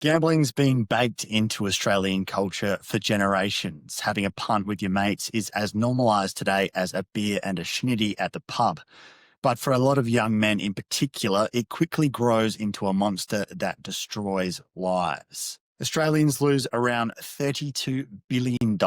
Gambling's been baked into Australian culture for generations. Having a punt with your mates is as normalised today as a beer and a schnitty at the pub. But for a lot of young men in particular, it quickly grows into a monster that destroys lives. Australians lose around $32 billion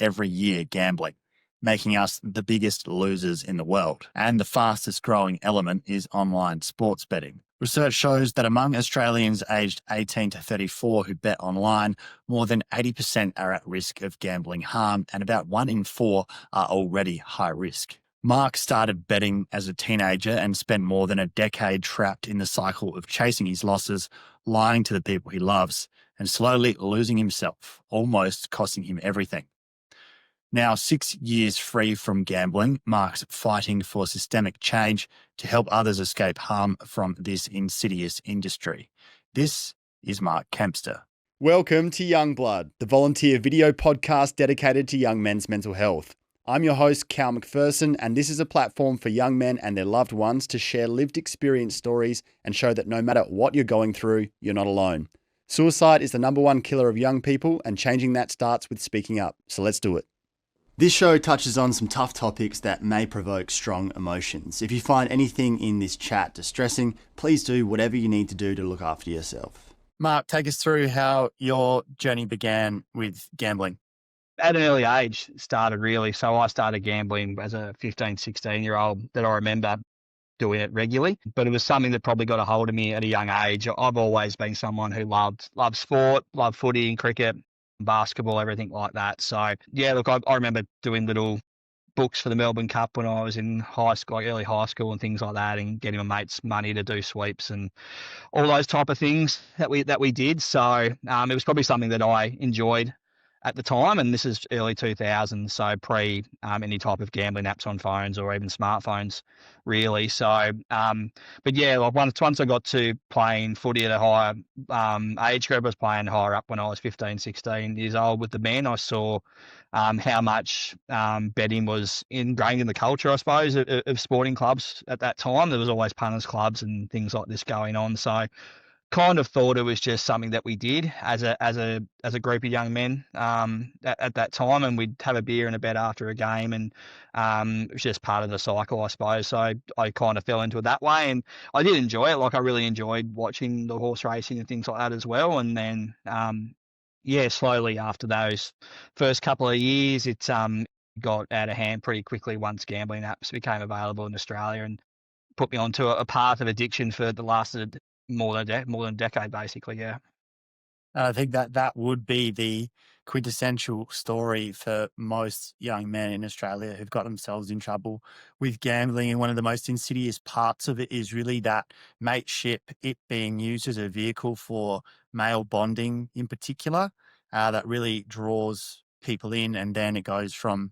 every year gambling, making us the biggest losers in the world. And the fastest growing element is online sports betting. Research shows that among Australians aged 18 to 34 who bet online, more than 80% are at risk of gambling harm, and about 1 in 4 are already high risk. Mark started betting as a teenager and spent more than a decade trapped in the cycle of chasing his losses, lying to the people he loves, and slowly losing himself, almost costing him everything. Now, 6 years free from gambling, Mark's fighting for systemic change to help others escape harm from this insidious industry. This is Mark Kempster. Welcome to Young Blood, the volunteer video podcast dedicated to young men's mental health. I'm your host, Cal McPherson, and this is a platform for young men and their loved ones to share lived experience stories and show that no matter what you're going through, you're not alone. Suicide is the number one killer of young people, and changing that starts with speaking up. So let's do it. This show touches on some tough topics that may provoke strong emotions. If you find anything in this chat distressing, please do whatever you need to do to look after yourself. Mark, take us through how your journey began with gambling. At an early age started really. So I started gambling as a 15, 16-year-old that I remember doing it regularly. But it was something that probably got a hold of me at a young age. I've always been someone who loved sport, loved footy and cricket, basketball, everything like that. So yeah, look, I remember doing little books for the Melbourne Cup when I was in high school, like early high school and things like that, and getting my mates money to do sweeps and all those type of things that we did. So it was probably something that I enjoyed at the time, and this is early 2000s, so pre any type of gambling apps on phones or even smartphones, really. So, but yeah, like once I got to playing footy at a higher age group, I was playing higher up when I was 15, 16 years old with the men. I saw how much betting was ingrained in the culture, I suppose, of sporting clubs at that time. There was always punters clubs and things like this going on. So kind of thought it was just something that we did as a group of young men at that time, and we'd have a beer and a bet after a game, and it was just part of the cycle, I suppose. So I kind of fell into it that way, and I did enjoy it. Like I really enjoyed watching the horse racing and things like that as well. And then slowly after those first couple of years, it got out of hand pretty quickly once gambling apps became available in Australia, and put me onto a path of addiction for the lasted more than a decade, basically. Yeah. I think that would be the quintessential story for most young men in Australia who've got themselves in trouble with gambling. And one of the most insidious parts of it is really that mateship, it being used as a vehicle for male bonding in particular, that really draws people in. And then it goes from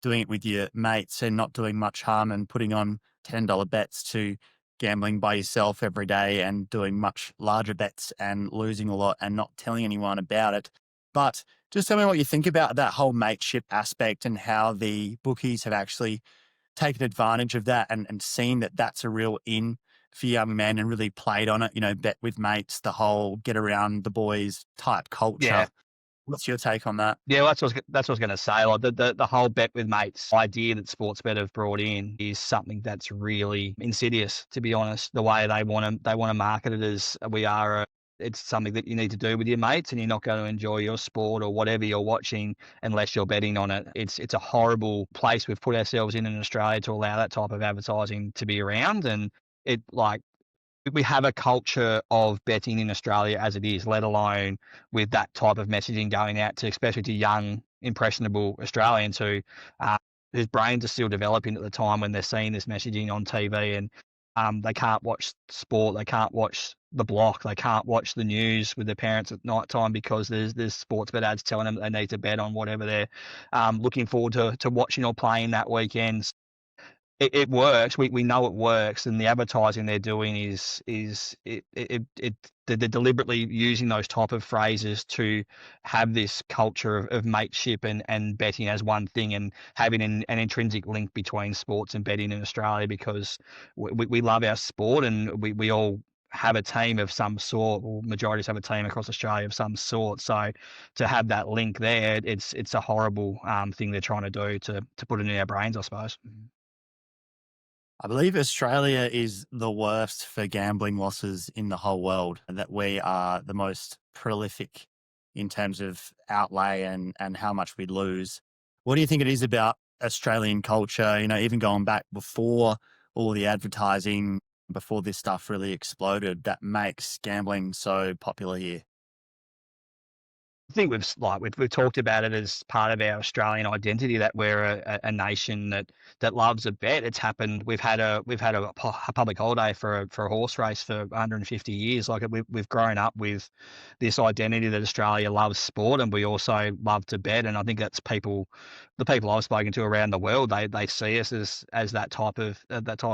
doing it with your mates and not doing much harm and putting on $10 bets to gambling by yourself every day and doing much larger bets and losing a lot and not telling anyone about it. But just tell me what you think about that whole mateship aspect and how the bookies have actually taken advantage of that and seen that that's a real in for young men and really played on it, bet with mates, the whole get around the boys type culture. Yeah. What's your take on that? Yeah, well, that's what I was going to say. Like the whole bet with mates idea that Sportsbet have brought in is something that's really insidious, to be honest. The way they want to market it as it's something that you need to do with your mates, and you're not going to enjoy your sport or whatever you're watching unless you're betting on it. It's a horrible place we've put ourselves in Australia to allow that type of advertising to be around, and we have a culture of betting in Australia as it is, let alone with that type of messaging going out to, especially to young, impressionable Australians whose brains are still developing at the time when they're seeing this messaging on TV, and they can't watch sport, they can't watch the block, they can't watch the news with their parents at night time because there's sports bet ads telling them that they need to bet on whatever they're looking forward to watching or playing that weekend. It works. We know it works, and the advertising they're doing they're deliberately using those type of phrases to have this culture of mateship and betting as one thing, and having an intrinsic link between sports and betting in Australia, because we love our sport, and we all have a team of some sort, or majorities have a team across Australia of some sort. So to have that link there, it's a horrible thing they're trying to do to put it in our brains, I suppose. I believe Australia is the worst for gambling losses in the whole world, and that we are the most prolific in terms of outlay and how much we lose. What do you think it is about Australian culture, even going back before all the advertising, before this stuff really exploded, that makes gambling so popular here? I think we've talked about it as part of our Australian identity that we're a nation that loves a bet. It's happened. We've had a public holiday for a horse race for 150 years. Like we've grown up with this identity that Australia loves sport, and we also love to bet. And I think that's the people I've spoken to around the world. They see us as that type of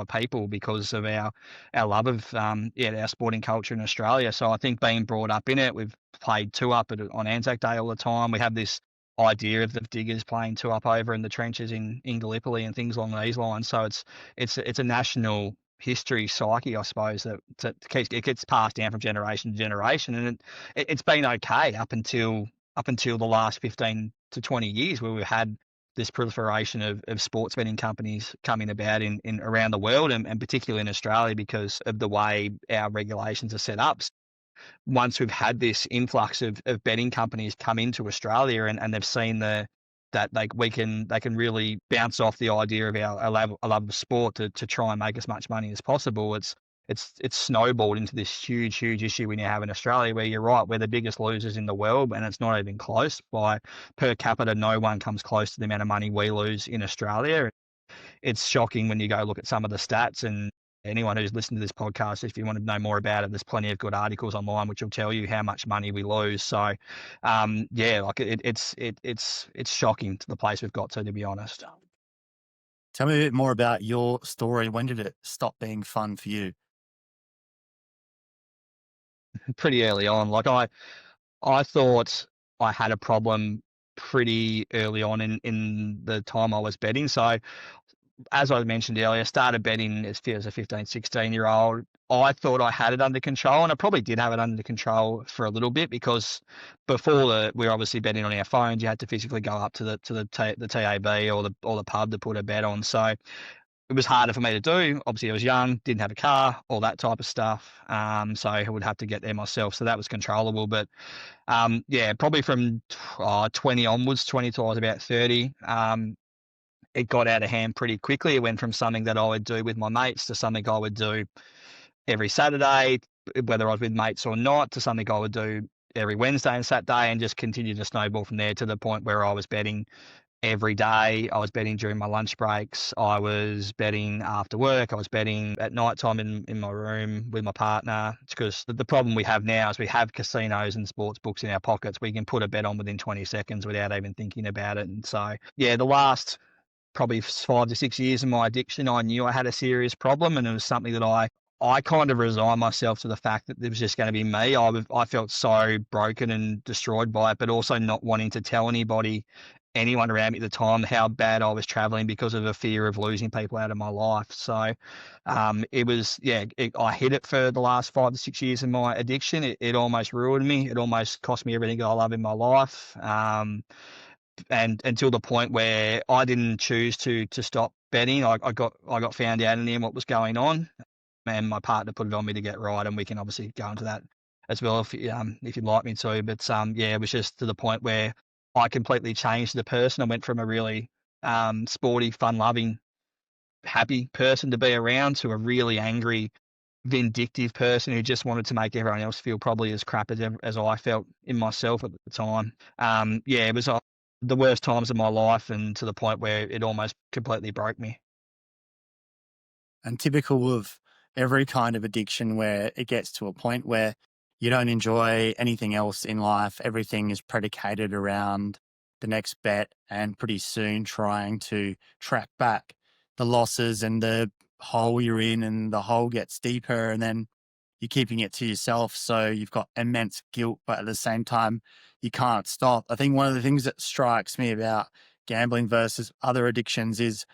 people because of our love of our sporting culture in Australia. So I think being brought up in it, we've played two up on Anzac Day all the time. We have this idea of the Diggers playing two up over in the trenches in Gallipoli and things along these lines. So it's a national history psyche, I suppose, that it gets passed down from generation to generation, and it's been okay up until the last 15 to 20 years, where we've had this proliferation of sports betting companies coming about in around the world, and particularly in Australia because of the way our regulations are set up. Once we've had this influx of betting companies come into Australia, and they've seen that they can really bounce off the idea of our love of sport to try and make as much money as possible. It's snowballed into this huge issue we now have in Australia, where you're right, we're the biggest losers in the world, and it's not even close. By per capita, no one comes close to the amount of money we lose in Australia. It's shocking when you go look at some of the stats. And anyone who's listened to this podcast, if you want to know more about it, there's plenty of good articles online which will tell you how much money we lose. So, it's shocking to the place we've got to be honest. Tell me a bit more about your story. When did it stop being fun for you? Pretty early on, like I thought I had a problem pretty early on in the time I was betting. So as I mentioned earlier, started betting as a 15, 16-year-old. I thought I had it under control, and I probably did have it under control for a little bit, because before we were obviously betting on our phones. You had to physically go up to the TAB or the pub to put a bet on. So it was harder for me to do. Obviously, I was young, didn't have a car, all that type of stuff. So I would have to get there myself. So that was controllable. But probably from 20 onwards, 20 till I was about 30. It got out of hand pretty quickly. It went from something that I would do with my mates to something I would do every Saturday, whether I was with mates or not, to something I would do every Wednesday and Saturday, and just continued to snowball from there to the point where I was betting every day. I was betting during my lunch breaks. I was betting after work. I was betting at night time in my room with my partner. It's because the problem we have now is we have casinos and sports books in our pockets. We can put a bet on within 20 seconds without even thinking about it. And so, the last probably 5 to 6 years of my addiction, I knew I had a serious problem, and it was something that I kind of resigned myself to the fact that it was just going to be me. I felt so broken and destroyed by it, but also not wanting to tell anyone around me at the time how bad I was traveling because of a fear of losing people out of my life. So I hid it for the last 5 to 6 years of my addiction. It almost ruined me. It almost cost me everything I love in my life. And until the point where I didn't choose to stop betting. I got found out in the end what was going on, and my partner put it on me to get right, and we can obviously go into that as well if you'd like me to. But it was just to the point where I completely changed the person. I went from a really sporty, fun-loving, happy person to be around to a really angry, vindictive person who just wanted to make everyone else feel probably as crap as I felt in myself at the time. It was the worst times of my life, and to the point where it almost completely broke me. And typical of every kind of addiction, where it gets to a point where you don't enjoy anything else in life. Everything is predicated around the next bet, and pretty soon trying to track back the losses and the hole you're in, and the hole gets deeper, and then you're keeping it to yourself. So you've got immense guilt, but at the same time, you can't stop. I think one of the things that strikes me about gambling versus other addictions is,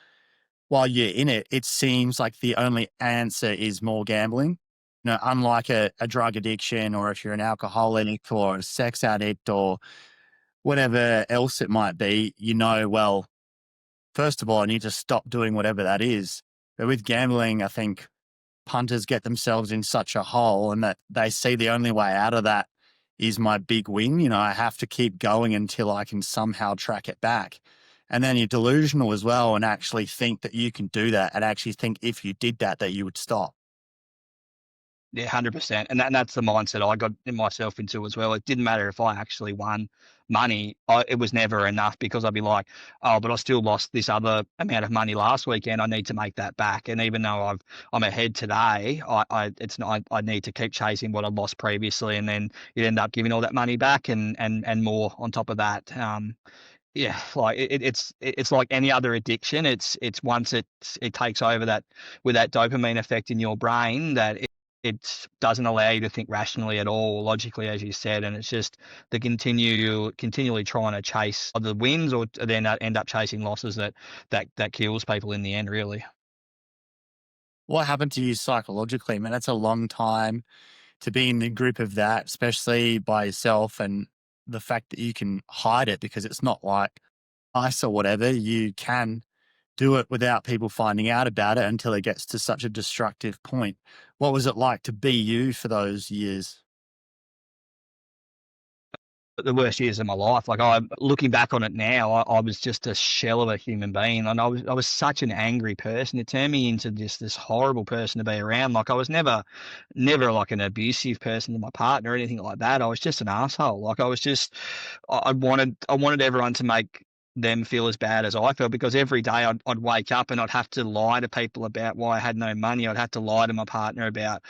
while you're in it, it seems like the only answer is more gambling. Unlike a drug addiction, or if you're an alcoholic or a sex addict or whatever else it might be, well, first of all, I need to stop doing whatever that is. But with gambling, I think punters get themselves in such a hole, and that they see the only way out of that is my big win. I have to keep going until I can somehow track it back. And then you're delusional as well, and actually think that you can do that, and actually think if you did that, that you would stop. Yeah, 100%. And that's the mindset I got myself into as well. It didn't matter if I actually won money. It was never enough, because I'd be like, oh, but I still lost this other amount of money last weekend. I need to make that back. And even though I'm ahead today, I need to keep chasing what I lost previously. And then you end up giving all that money back and more on top of that. Yeah, like it's like any other addiction. It's once it takes over, that with that dopamine effect in your brain, that it doesn't allow you to think rationally at all, logically, as you said. And it's just the continually trying to chase the wins, or then end up chasing losses, that kills people in the end, really. What happened to you psychologically, man? That's a long time to be in the grip of that, especially by yourself, and the fact that you can hide it because it's not like ice or whatever. You can do it without people finding out about it until it gets to such a destructive point. What was it like to be you for those years? The worst years of my life. Like, I looking back on it now, I was just a shell of a human being, and I was such an angry person. It turned me into just this horrible person to be around. Like, I was never like an abusive person to my partner or anything like that. I was just an asshole. Like, I was just I wanted everyone to make them feel as bad as I felt, because every day I'd wake up and I'd have to lie to people about why I had no money. I'd have to lie to my partner about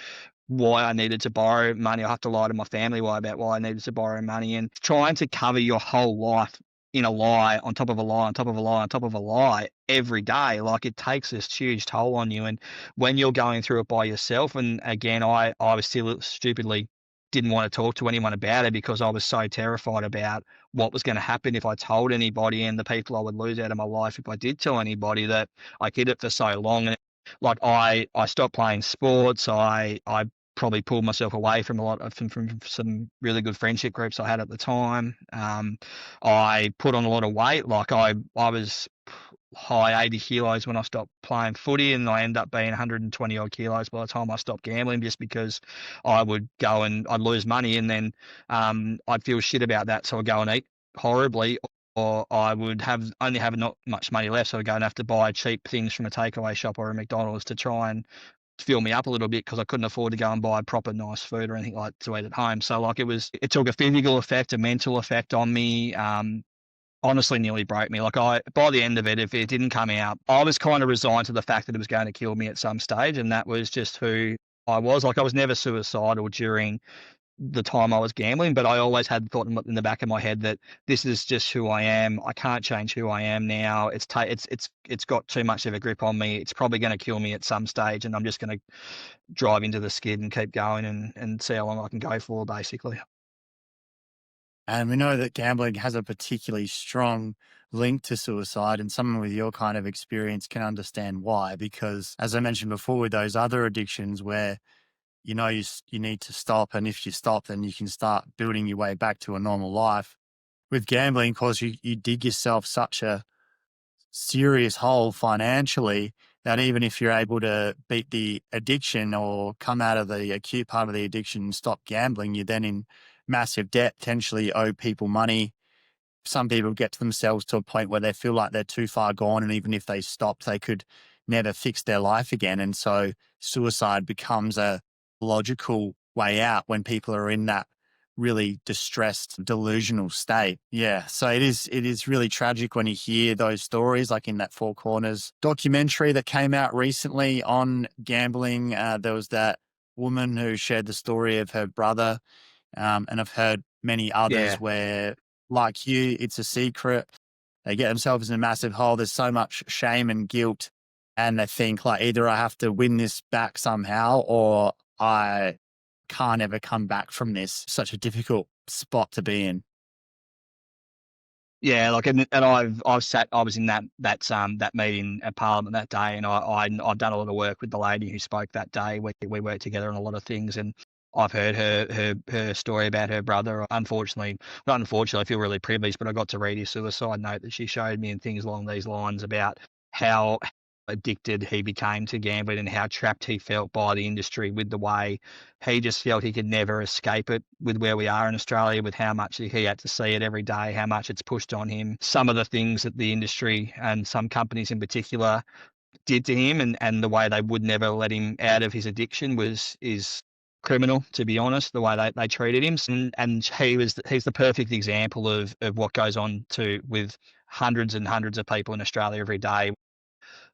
why I needed to borrow money. I have to lie to my family about why I needed to borrow money, and trying to cover your whole life in a lie on top of a lie on top of a lie on top of a lie every day. Like, it takes this huge toll on you. And when you're going through it by yourself, and again, I was still stupidly didn't want to talk to anyone about it, because I was so terrified about what was going to happen if I told anybody, and the people I would lose out of my life if I did tell anybody, that I hid it for so long. And like, I stopped playing sports. I probably pulled myself away from a lot of from some really good friendship groups I had at the time. I put on a lot of weight. Like, I was high 80 kilos when I stopped playing footy, and I ended up being 120 odd kilos by the time I stopped gambling, just because I would go and I'd lose money, and then I'd feel shit about that, so I'd go and eat horribly. Or I would only have not much money left, so I'd go and have to buy cheap things from a takeaway shop or a McDonald's to try and fill me up a little bit, because I couldn't afford to go and buy proper nice food or anything like to eat at home. So, like, it took a physical effect, a mental effect on me. Honestly, nearly broke me. Like, by the end of it, if it didn't come out, I was kind of resigned to the fact that it was going to kill me at some stage, and that was just who I was. Like, I was never suicidal during the time I was gambling, but I always had the thought in the back of my head that this is just who I am. I can't change who I am now. It's got too much of a grip on me. It's probably going to kill me at some stage, and I'm just going to drive into the skid and keep going and see how long I can go for, basically. And we know that gambling has a particularly strong link to suicide, and someone with your kind of experience can understand why. Because, as I mentioned before, with those other addictions where you need to stop, and if you stop, then you can start building your way back to a normal life. With gambling, of course, you dig yourself such a serious hole financially that even if you're able to beat the addiction or come out of the acute part of the addiction and stop gambling, you're then in massive debt, potentially owe people money. Some people get to themselves to a point where they feel like they're too far gone, and even if they stopped, they could never fix their life again. And so suicide becomes a logical way out when people are in that really distressed, delusional state. Yeah. So it is really tragic when you hear those stories, like in that Four Corners documentary that came out recently on gambling. There was that woman who shared the story of her brother. And I've heard many Yeah. others where, like you, it's a secret. They get themselves in a massive hole. There's so much shame and guilt. And they think, like, either I have to win this back somehow, or I can't ever come back from this. Such a difficult spot to be in. Yeah, like and I was in that meeting at Parliament that day, and I've done a lot of work with the lady who spoke that day. We worked together on a lot of things, and I've heard her story about her brother. Unfortunately, not unfortunately, I feel really privileged, but I got to read his suicide note that she showed me and things along these lines about how addicted he became to gambling and how trapped he felt by the industry with the way he just felt he could never escape it with where we are in Australia, with how much he had to see it every day, how much it's pushed on him. Some of the things that the industry and some companies in particular did to him, and the way they would never let him out of his addiction is criminal, to be honest, the way they treated him. And he's the perfect example of what goes on with hundreds and hundreds of people in Australia every day.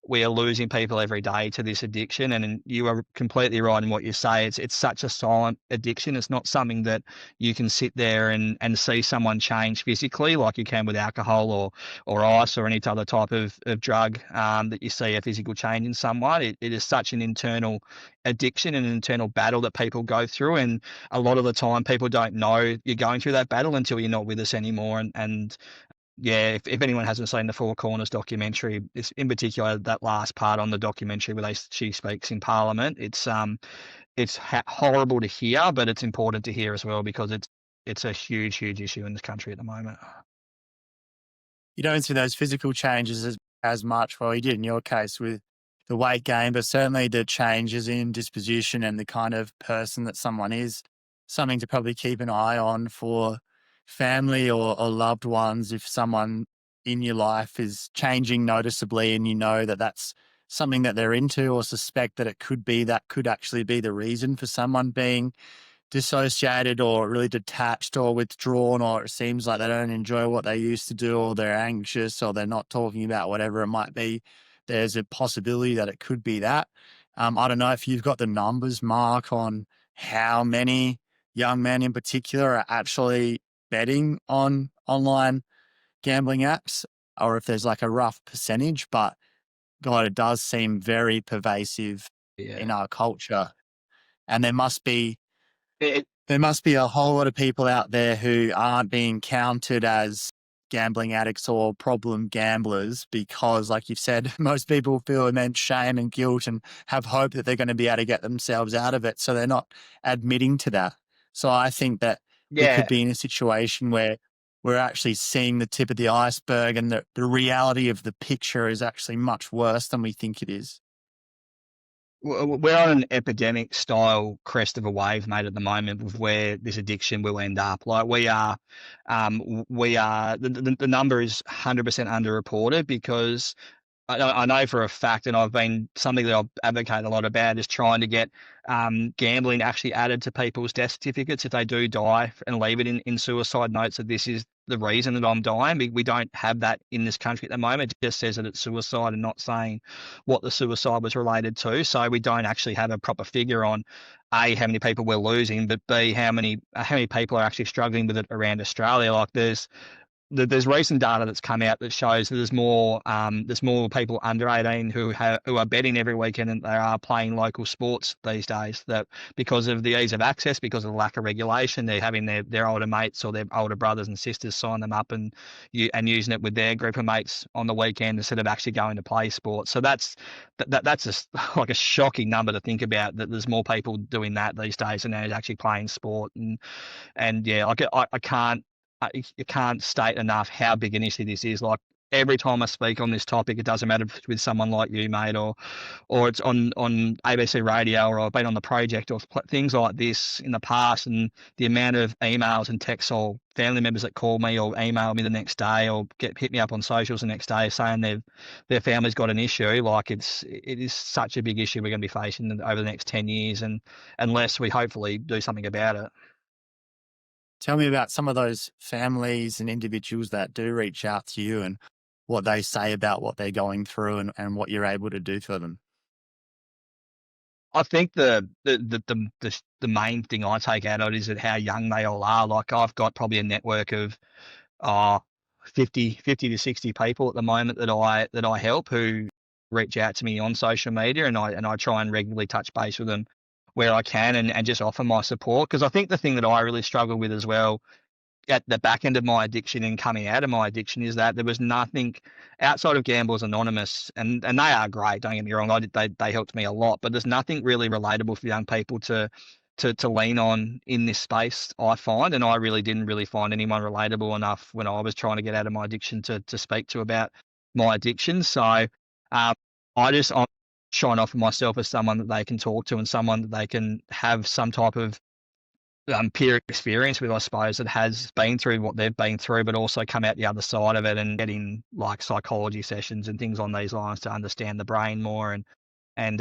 We are losing people every day to this addiction. And you are completely right in what you say. It's such a silent addiction. It's not something that you can sit there and see someone change physically like you can with alcohol or ice or any other type of drug, that you see a physical change in someone. It is such an internal addiction and an internal battle that people go through. And a lot of the time people don't know you're going through that battle until you're not with us anymore. And yeah, if anyone hasn't seen the Four Corners documentary, it's in particular that last part on the documentary where she speaks in Parliament. It's horrible to hear, but it's important to hear as well because it's a huge issue in this country at the moment. You don't see those physical changes as much. Well, you did in your case with the weight gain, but certainly the changes in disposition and the kind of person that someone is, something to probably keep an eye on for family or loved ones. If someone in your life is changing noticeably and you know that that's something that they're into, or suspect that it could be, that could actually be the reason for someone being dissociated or really detached or withdrawn, or it seems like they don't enjoy what they used to do, or they're anxious, or they're not talking about whatever it might be, there's a possibility that it could be that. I don't know if you've got the numbers, Mark, on how many young men in particular are actually betting on online gambling apps, or if there's like a rough percentage, but God, it does seem very pervasive in Yeah. our culture. And It, there must be a whole lot of people out there who aren't being counted as gambling addicts or problem gamblers because, like you've said, most people feel immense shame and guilt and have hope that they're going to be able to get themselves out of it. So they're not admitting to that. So I think that we could yeah. be in a situation where we're actually seeing the tip of the iceberg, and the reality of the picture is actually much worse than we think it is. We're on an epidemic style crest of a wave, mate, at the moment with where this addiction will end up. Like the number is 100% underreported because I know for a fact, and I've been something that I've advocated a lot about is trying to get gambling actually added to people's death certificates if they do die, and leave it in suicide notes that this is the reason that I'm dying. We don't have that in this country at the moment. It just says that it's suicide and not saying what the suicide was related to. So we don't actually have a proper figure on A, how many people we're losing, but B, how many people are actually struggling with it around Australia. Like there's recent data that's come out that shows that there's more people under 18 who are betting every weekend than they are playing local sports these days. That because of the ease of access, because of the lack of regulation, they're having their older mates or their older brothers and sisters sign them up and using it with their group of mates on the weekend instead of actually going to play sports. So that's just like a shocking number to think about, that there's more people doing that these days than there's actually playing sport. And yeah, like I can't. You can't state enough how big an issue this is. Like every time I speak on this topic, it doesn't matter if it's with someone like you, mate, or it's on ABC Radio, or I've been on the project, or things like this in the past, and the amount of emails and texts or family members that call me or email me the next day or hit me up on socials the next day saying their family's got an issue. Like it is such a big issue we're going to be facing over the next 10 years, and unless we hopefully do something about it. Tell me about some of those families and individuals that do reach out to you and what they say about what they're going through, and what you're able to do for them. I think the main thing I take out of it is that how young they all are. Like I've got probably a network of uh 50 to 60 people at the moment that I help, who reach out to me on social media, and I try and regularly touch base with them where I can, and just offer my support. Because I think the thing that I really struggle with as well at the back end of my addiction and coming out of my addiction is that there was nothing outside of Gamblers Anonymous, and they are great. Don't get me wrong, they helped me a lot, but there's nothing really relatable for young people to lean on in this space, I find, and I really didn't really find anyone relatable enough when I was trying to get out of my addiction to speak to about my addiction. So I'm trying to offer myself as someone that they can talk to and someone that they can have some type of peer experience with, I suppose, that has been through what they've been through, but also come out the other side of it and get in like psychology sessions and things on these lines to understand the brain more and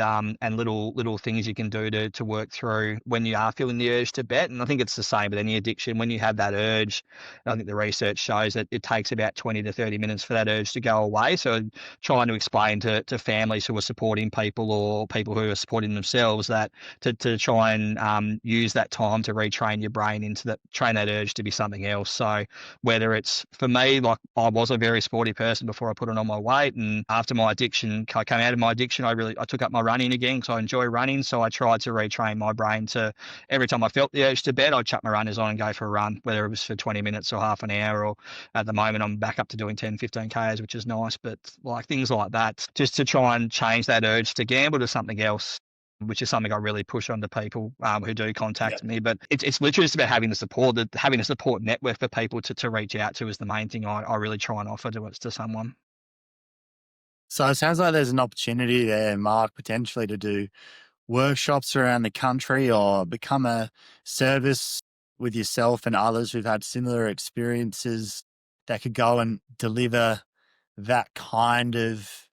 little things you can do to work through when you are feeling the urge to bet. And I think it's the same with any addiction. When you have that urge, I think the research shows that it takes about 20 to 30 minutes for that urge to go away. So trying to explain to families who are supporting people or people who are supporting themselves that to try and use that time to retrain your brain train that urge to be something else. So whether it's, for me, like I was a very sporty person before I put on my weight, and after my addiction, I came out of my addiction, I took up my running again because I enjoy running. So I tried to retrain my brain to, every time I felt the urge to bet, I'd chuck my runners on and go for a run, whether it was for 20 minutes or half an hour, or at the moment I'm back up to doing 10, 15 Ks, which is nice. But like things like that, just to try and change that urge to gamble to something else, which is something I really push on to people who do contact me. But it's literally just about having the support, having a support network for people to reach out to is the main thing I really try and offer to someone. So it sounds like there's an opportunity there, Mark, potentially to do workshops around the country or become a service with yourself and others who've had similar experiences that could go and deliver that kind of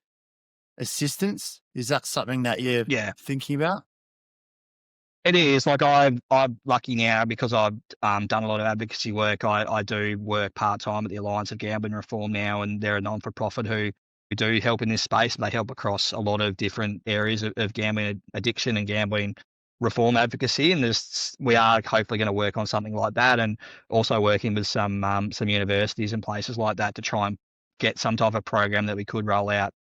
assistance. Is that something that you're thinking about? It is. Like I'm lucky now because I've done a lot of advocacy work. I do work part-time at the Alliance of Gambling Reform now, and they're a non-for-profit who do help in this space. They help across a lot of different areas of gambling addiction and gambling reform advocacy. And we are hopefully going to work on something like that, and also working with some universities and places like that to try and get some type of program that we could roll out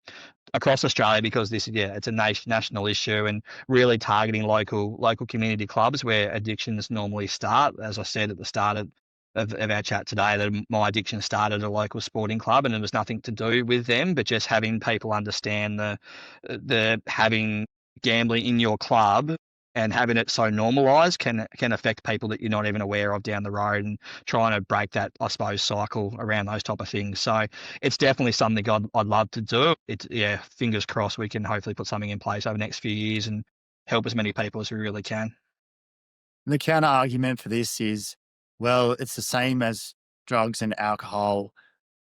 across Australia, because it's a national issue, and really targeting local community clubs where addictions normally start. As I said at the start of our chat today, that my addiction started at a local sporting club, and it was nothing to do with them, but just having people understand the having gambling in your club and having it so normalised can affect people that you're not even aware of down the road, and trying to break that, I suppose, cycle around those type of things. So it's definitely something I'd love to do. Fingers crossed we can hopefully put something in place over the next few years and help as many people as we really can. The counter argument for this is, well, it's the same as drugs and alcohol,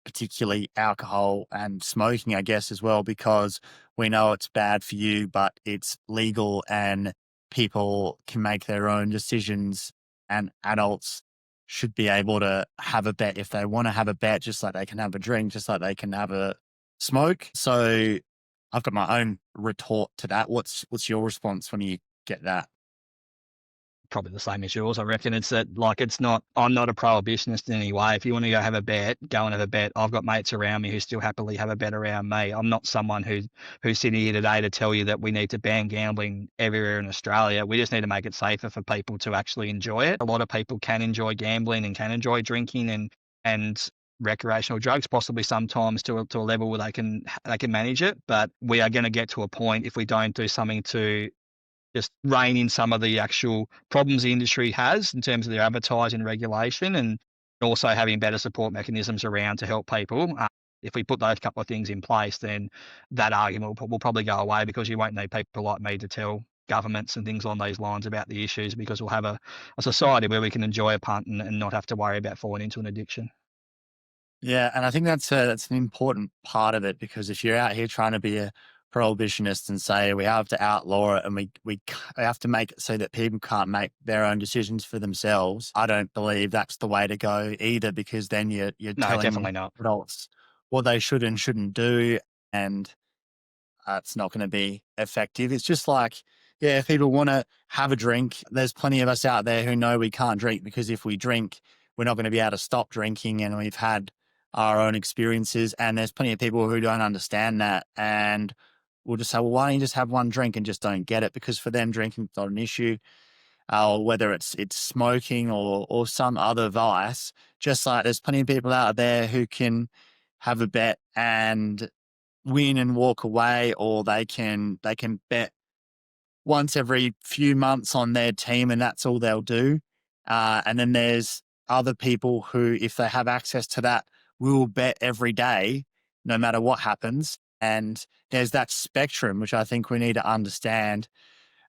particularly alcohol and smoking, I guess, as well, because we know it's bad for you, but it's legal and people can make their own decisions, and adults should be able to have a bet if they want to have a bet, just like they can have a drink, just like they can have a smoke. So I've got my own retort to that. What's your response when you get that? Probably the same as yours. I reckon it's that, like, I'm not a prohibitionist in any way. If you want to go have a bet, go and have a bet. I've got mates around me who still happily have a bet around me. I'm not someone who's sitting here today to tell you that we need to ban gambling everywhere in Australia. We just need to make it safer for people to actually enjoy it. A lot of people can enjoy gambling and can enjoy drinking and recreational drugs, possibly sometimes to a level where they can manage it. But we are going to get to a point, if we don't do something to just rein in some of the actual problems the industry has in terms of their advertising regulation, and also having better support mechanisms around to help people. If we put those couple of things in place, then that argument will probably go away, because you won't need people like me to tell governments and things on these lines about the issues, because we'll have a society where we can enjoy a punt and not have to worry about falling into an addiction. Yeah, and I think that's an important part of it, because if you're out here trying to be a prohibitionist and say we have to outlaw it and we have to make it so that people can't make their own decisions for themselves, I don't believe that's the way to go either, because then you're No, telling definitely not. adults what they should and shouldn't do, and it's not going to be effective. It's just like, if people want to have a drink, there's plenty of us out there who know we can't drink, because if we drink, we're not going to be able to stop drinking, and we've had our own experiences, and there's plenty of people who don't understand that, and we'll just say, well, why don't you just have one drink, and just don't get it, because for them, drinking's not an issue. or whether it's smoking or some other vice. Just like there's plenty of people out there who can have a bet and win and walk away, or they can bet once every few months on their team and that's all they'll do. And then there's other people who, if they have access to that, will bet every day, no matter what happens. And there's that spectrum, which I think we need to understand,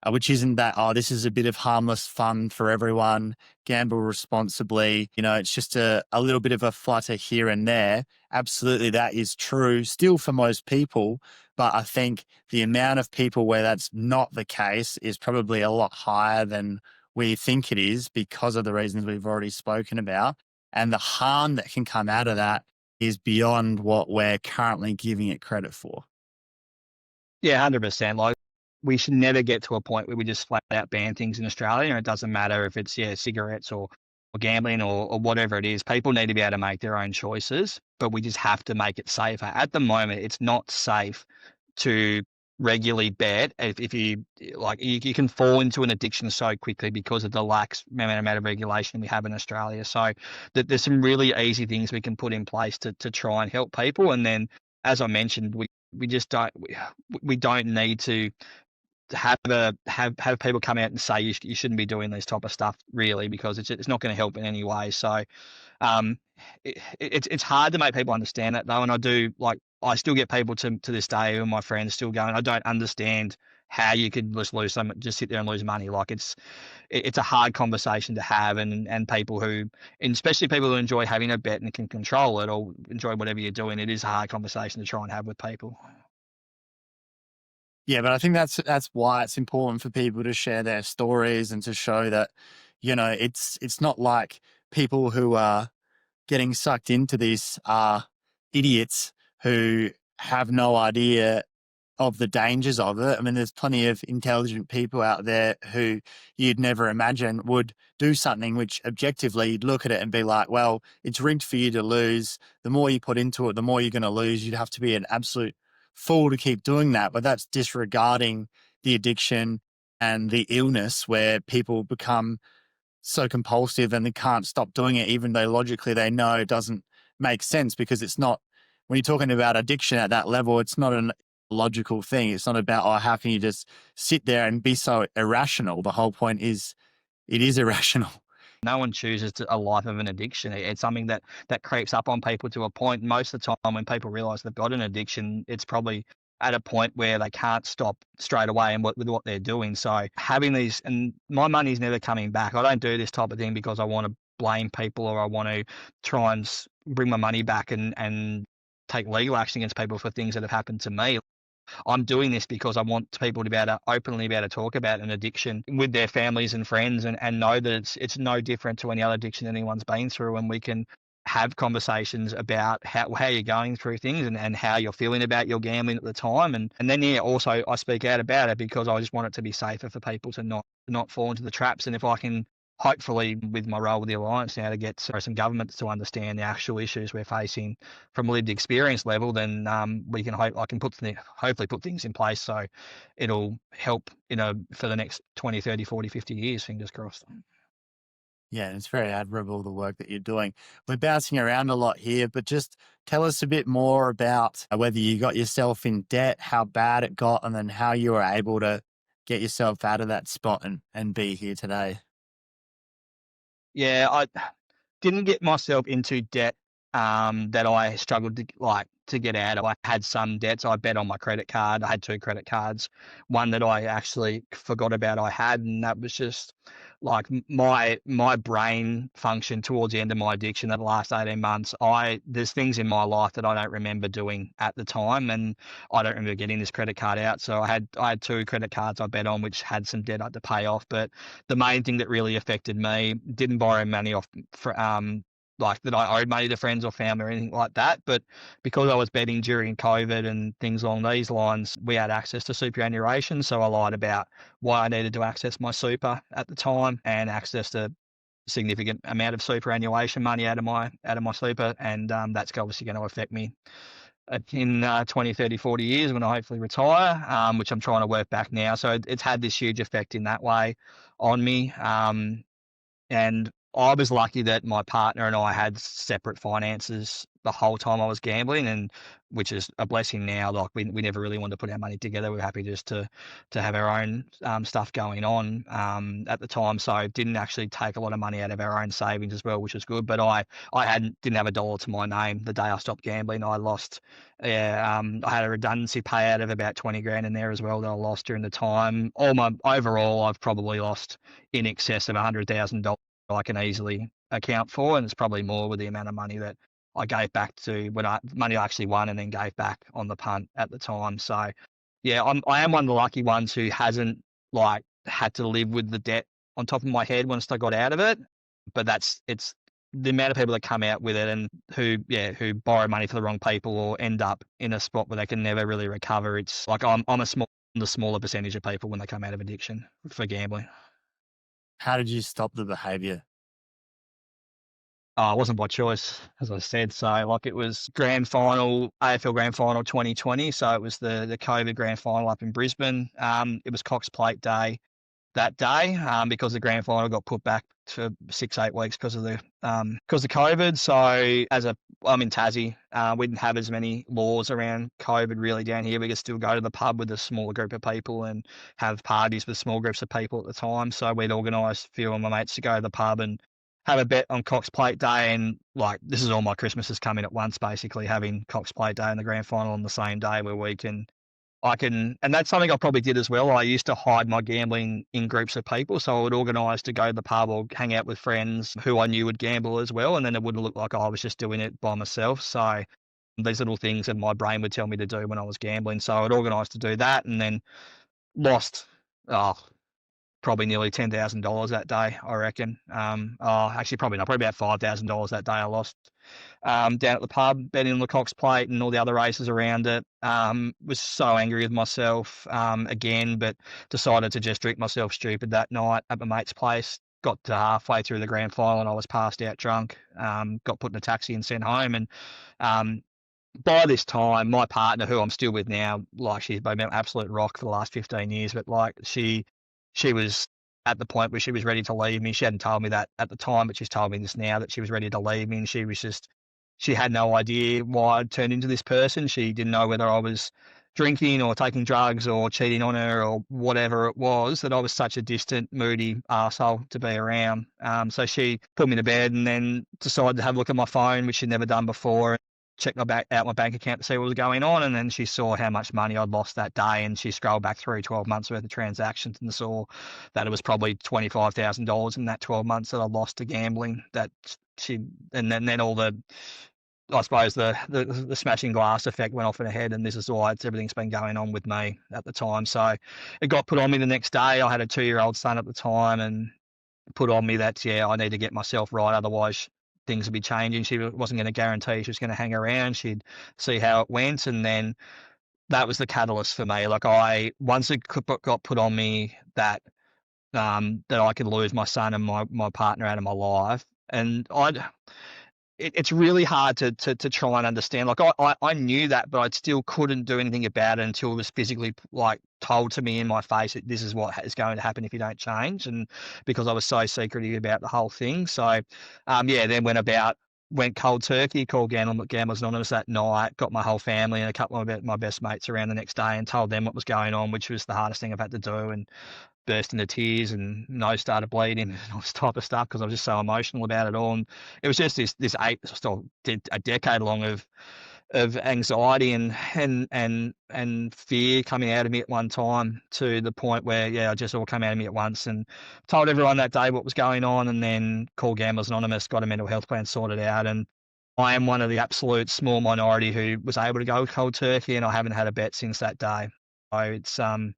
which isn't that, oh, this is a bit of harmless fun for everyone, gamble responsibly. It's just a little bit of a flutter here and there. Absolutely, that is true still for most people. But I think the amount of people where that's not the case is probably a lot higher than we think it is, because of the reasons we've already spoken about. And the harm that can come out of that is beyond what we're currently giving it credit for. Yeah, 100%. Like, we should never get to a point where we just flat out ban things in Australia. And it doesn't matter if it's cigarettes or gambling or whatever it is. People need to be able to make their own choices, but we just have to make it safer. At the moment, it's not safe to regularly bet. If you like, you can fall into an addiction so quickly because of the lax amount of regulation we have in Australia. So there's some really easy things we can put in place to try and help people. And then, as I mentioned, we just don't we don't need to have people come out and say you shouldn't be doing this type of stuff, really, because it's not going to help in any way. So it's hard to make people understand that, though. And I still get people to this day, and my friends still going, I don't understand how you could just sit there and lose money. Like, it's a hard conversation to have, and people who, and especially people who enjoy having a bet and can control it or enjoy whatever you're doing, it is a hard conversation to try and have with people. Yeah, but I think that's why it's important for people to share their stories and to show that, it's not like people who are getting sucked into this are idiots who have no idea of the dangers of it. I mean, there's plenty of intelligent people out there who you'd never imagine would do something which objectively you'd look at it and be like, well, it's rigged for you to lose. The more you put into it, the more you're going to lose. You'd have to be an absolute fool to keep doing that. But that's disregarding the addiction and the illness where people become so compulsive and they can't stop doing it, even though logically they know it doesn't make sense, because it's not, when you're talking about addiction at that level, it's not a logical thing. It's not about, oh, how can you just sit there and be so irrational? The whole point is it is irrational. No one chooses a life of an addiction. It's something that creeps up on people to a point. Most of the time when people realize they've got an addiction, it's probably at a point where they can't stop straight away and with what they're doing. So having these, and my money's never coming back. I don't do this type of thing because I want to blame people or I want to try and bring my money back and take legal action against people for things that have happened to me. I'm doing this because I want people to be able to openly be able to talk about an addiction with their families and friends, and know that it's no different to any other addiction anyone's been through, and we can have conversations about how you're going through things and how you're feeling about your gambling at the time. And then also I speak out about it because I just want it to be safer for people to not fall into the traps. And if I can, hopefully with my role with the Alliance now, to get some governments to understand the actual issues we're facing from a lived experience level, then I can hopefully put things in place so it'll help, for the next 20, 30, 40, 50 years, fingers crossed. Yeah, it's very admirable, the work that you're doing. We're bouncing around a lot here, but just tell us a bit more about whether you got yourself in debt, how bad it got, and then how you were able to get yourself out of that spot and be here today. Yeah, I didn't get myself into debt that I struggled to get out of. I had some debts. I bet on my credit card. I had 2 credit cards. One that I actually forgot about I had, and that was just like my brain function towards the end of my addiction. That last 18 months, there's things in my life that I don't remember doing at the time, and I don't remember getting this credit card out. So I had 2 credit cards I bet on, which had some debt I had to pay off. But the main thing that really affected me, didn't borrow money off for like that I owed money to friends or family or anything like that. But because I was betting during COVID and things along these lines, we had access to superannuation. So I lied about why I needed to access my super at the time and access a significant amount of superannuation money out of my super. And that's obviously going to affect me in 20, 30, 40 years when I hopefully retire, which I'm trying to work back now. So it's had this huge effect in that way. on me. And I was lucky that my partner and I had separate finances the whole time I was gambling, and which is a blessing now. Like we never really wanted to put our money together. We were happy just to have our own stuff going on at the time. So didn't actually take a lot of money out of our own savings as well, which was good. But I didn't have a dollar to my name the day I stopped gambling. I lost. I had a redundancy payout of about 20 grand in there as well that I lost during the time. Overall, I've probably lost in excess of $100,000 I can easily account for, and it's probably more with the amount of money that I gave back to money I actually won and then gave back on the punt at the time. So yeah, I am one of the lucky ones who hasn't like had to live with the debt on top of my head once I got out of it. But it's the amount of people that come out with it and who borrow money for the wrong people or end up in a spot where they can never really recover. It's like I'm the smaller percentage of people when they come out of addiction for gambling. How did you stop the behavior? It wasn't by choice, as I said. So, like, it was AFL Grand Final 2020. So it was the COVID Grand Final up in Brisbane. It was Cox Plate Day that day because the Grand Final got put back for 6-8 weeks because of COVID. So I'm in Tassie. We didn't have as many laws around COVID really down here. We could still go to the pub with a smaller group of people and have parties with small groups of people at the time. So we'd organised a few of my mates to go to the pub and have a bet on Cox Plate Day. And like, this is all my Christmases coming at once, basically having Cox Plate Day and the Grand Final on the same day where and that's something I probably did as well. I used to hide my gambling in groups of people. So I would organise to go to the pub or hang out with friends who I knew would gamble as well. And then it wouldn't look like I was just doing it by myself. So these little things that my brain would tell me to do when I was gambling. So I'd organise to do that and then lost, probably nearly $10,000 that day, I reckon. Actually, probably not, probably about $5,000 that day I lost down at the pub, betting on the Cox Plate and all the other races around it. Was so angry with myself again, but decided to just drink myself stupid that night at my mate's place. Got to halfway through the grand final and I was passed out drunk. Got put in a taxi and sent home. And by this time, my partner, who I'm still with now, like, she's been an absolute rock for the last 15 years, but like she was at the point where she was ready to leave me. She hadn't told me that at the time, but she's told me this now, that she was ready to leave me. And she had no idea why I'd turned into this person. She didn't know whether I was drinking or taking drugs or cheating on her or whatever it was, that I was such a distant, moody arsehole to be around. So she put me to bed and then decided to have a look at my phone, which she'd never done before. Checked my bank account to see what was going on, and then she saw how much money I'd lost that day, and she scrolled back through 12 months worth of transactions and saw that it was probably $25,000 in that 12 months that I lost to gambling. And then all the, I suppose the smashing glass effect went off in her head, and this is why everything's been going on with me at the time. So it got put on me the next day. I had a 2-year-old son at the time, and put on me that I need to get myself right, otherwise things would be changing. She wasn't going to guarantee she was going to hang around. She'd see how it went. And then that was the catalyst for me. Like, once it got put on me that I could lose my son and my partner out of my life, and it's really hard to try and understand. Like, I knew that, but I still couldn't do anything about it until it was physically like told to me in my face that this is what is going to happen if you don't change. And because I was so secretive about the whole thing. So, then went cold turkey, called Gamblers Anonymous that night, got my whole family and a couple of my best mates around the next day and told them what was going on, which was the hardest thing I've had to do. And burst into tears and nose started bleeding and all this type of stuff because I was just so emotional about it all. And it was just this a decade long of anxiety and fear coming out of me at one time, to the point where it just all came out of me at once, and told everyone that day what was going on, and then called Gamblers Anonymous, got a mental health plan sorted out. And I am one of the absolute small minority who was able to go cold turkey, and I haven't had a bet since that day. So it's something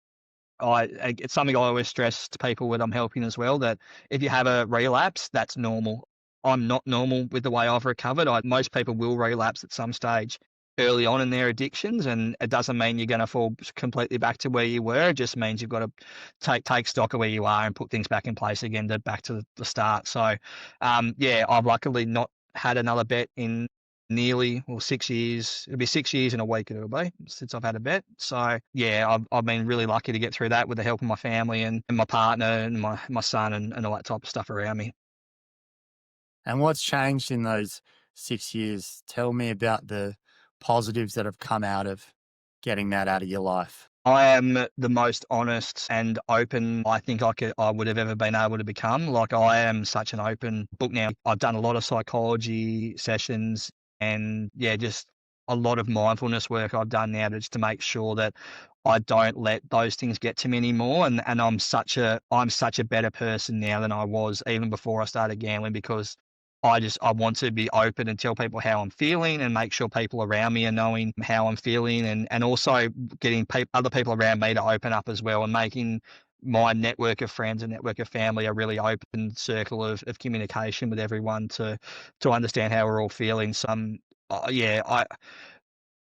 I always stress to people that I'm helping as well, that if you have a relapse, that's normal. I'm not normal with the way I've recovered. Most people will relapse at some stage early on in their addictions, and it doesn't mean you're going to fall completely back to where you were. It just means you've got to take stock of where you are and put things back in place again, back to the start. So, I've luckily not had another bet in nearly 6 years. It'll be 6 years in a week it'll be since I've had a bet. So yeah, I've been really lucky to get through that with the help of my family and my partner and my son and all that type of stuff around me. And what's changed in those 6 years? Tell me about the positives that have come out of getting that out of your life. I am the most honest and open I think I would have ever been able to become. Like, I am such an open book now. I've done a lot of psychology sessions and yeah, just a lot of mindfulness work I've done now just to make sure that I don't let those things get to me anymore. And I'm such a better person now than I was even before I started gambling, because I want to be open and tell people how I'm feeling and make sure people around me are knowing how I'm feeling, and also getting other people around me to open up as well, and making my network of friends and network of family a really open circle of communication with everyone to understand how we're all feeling. Yeah,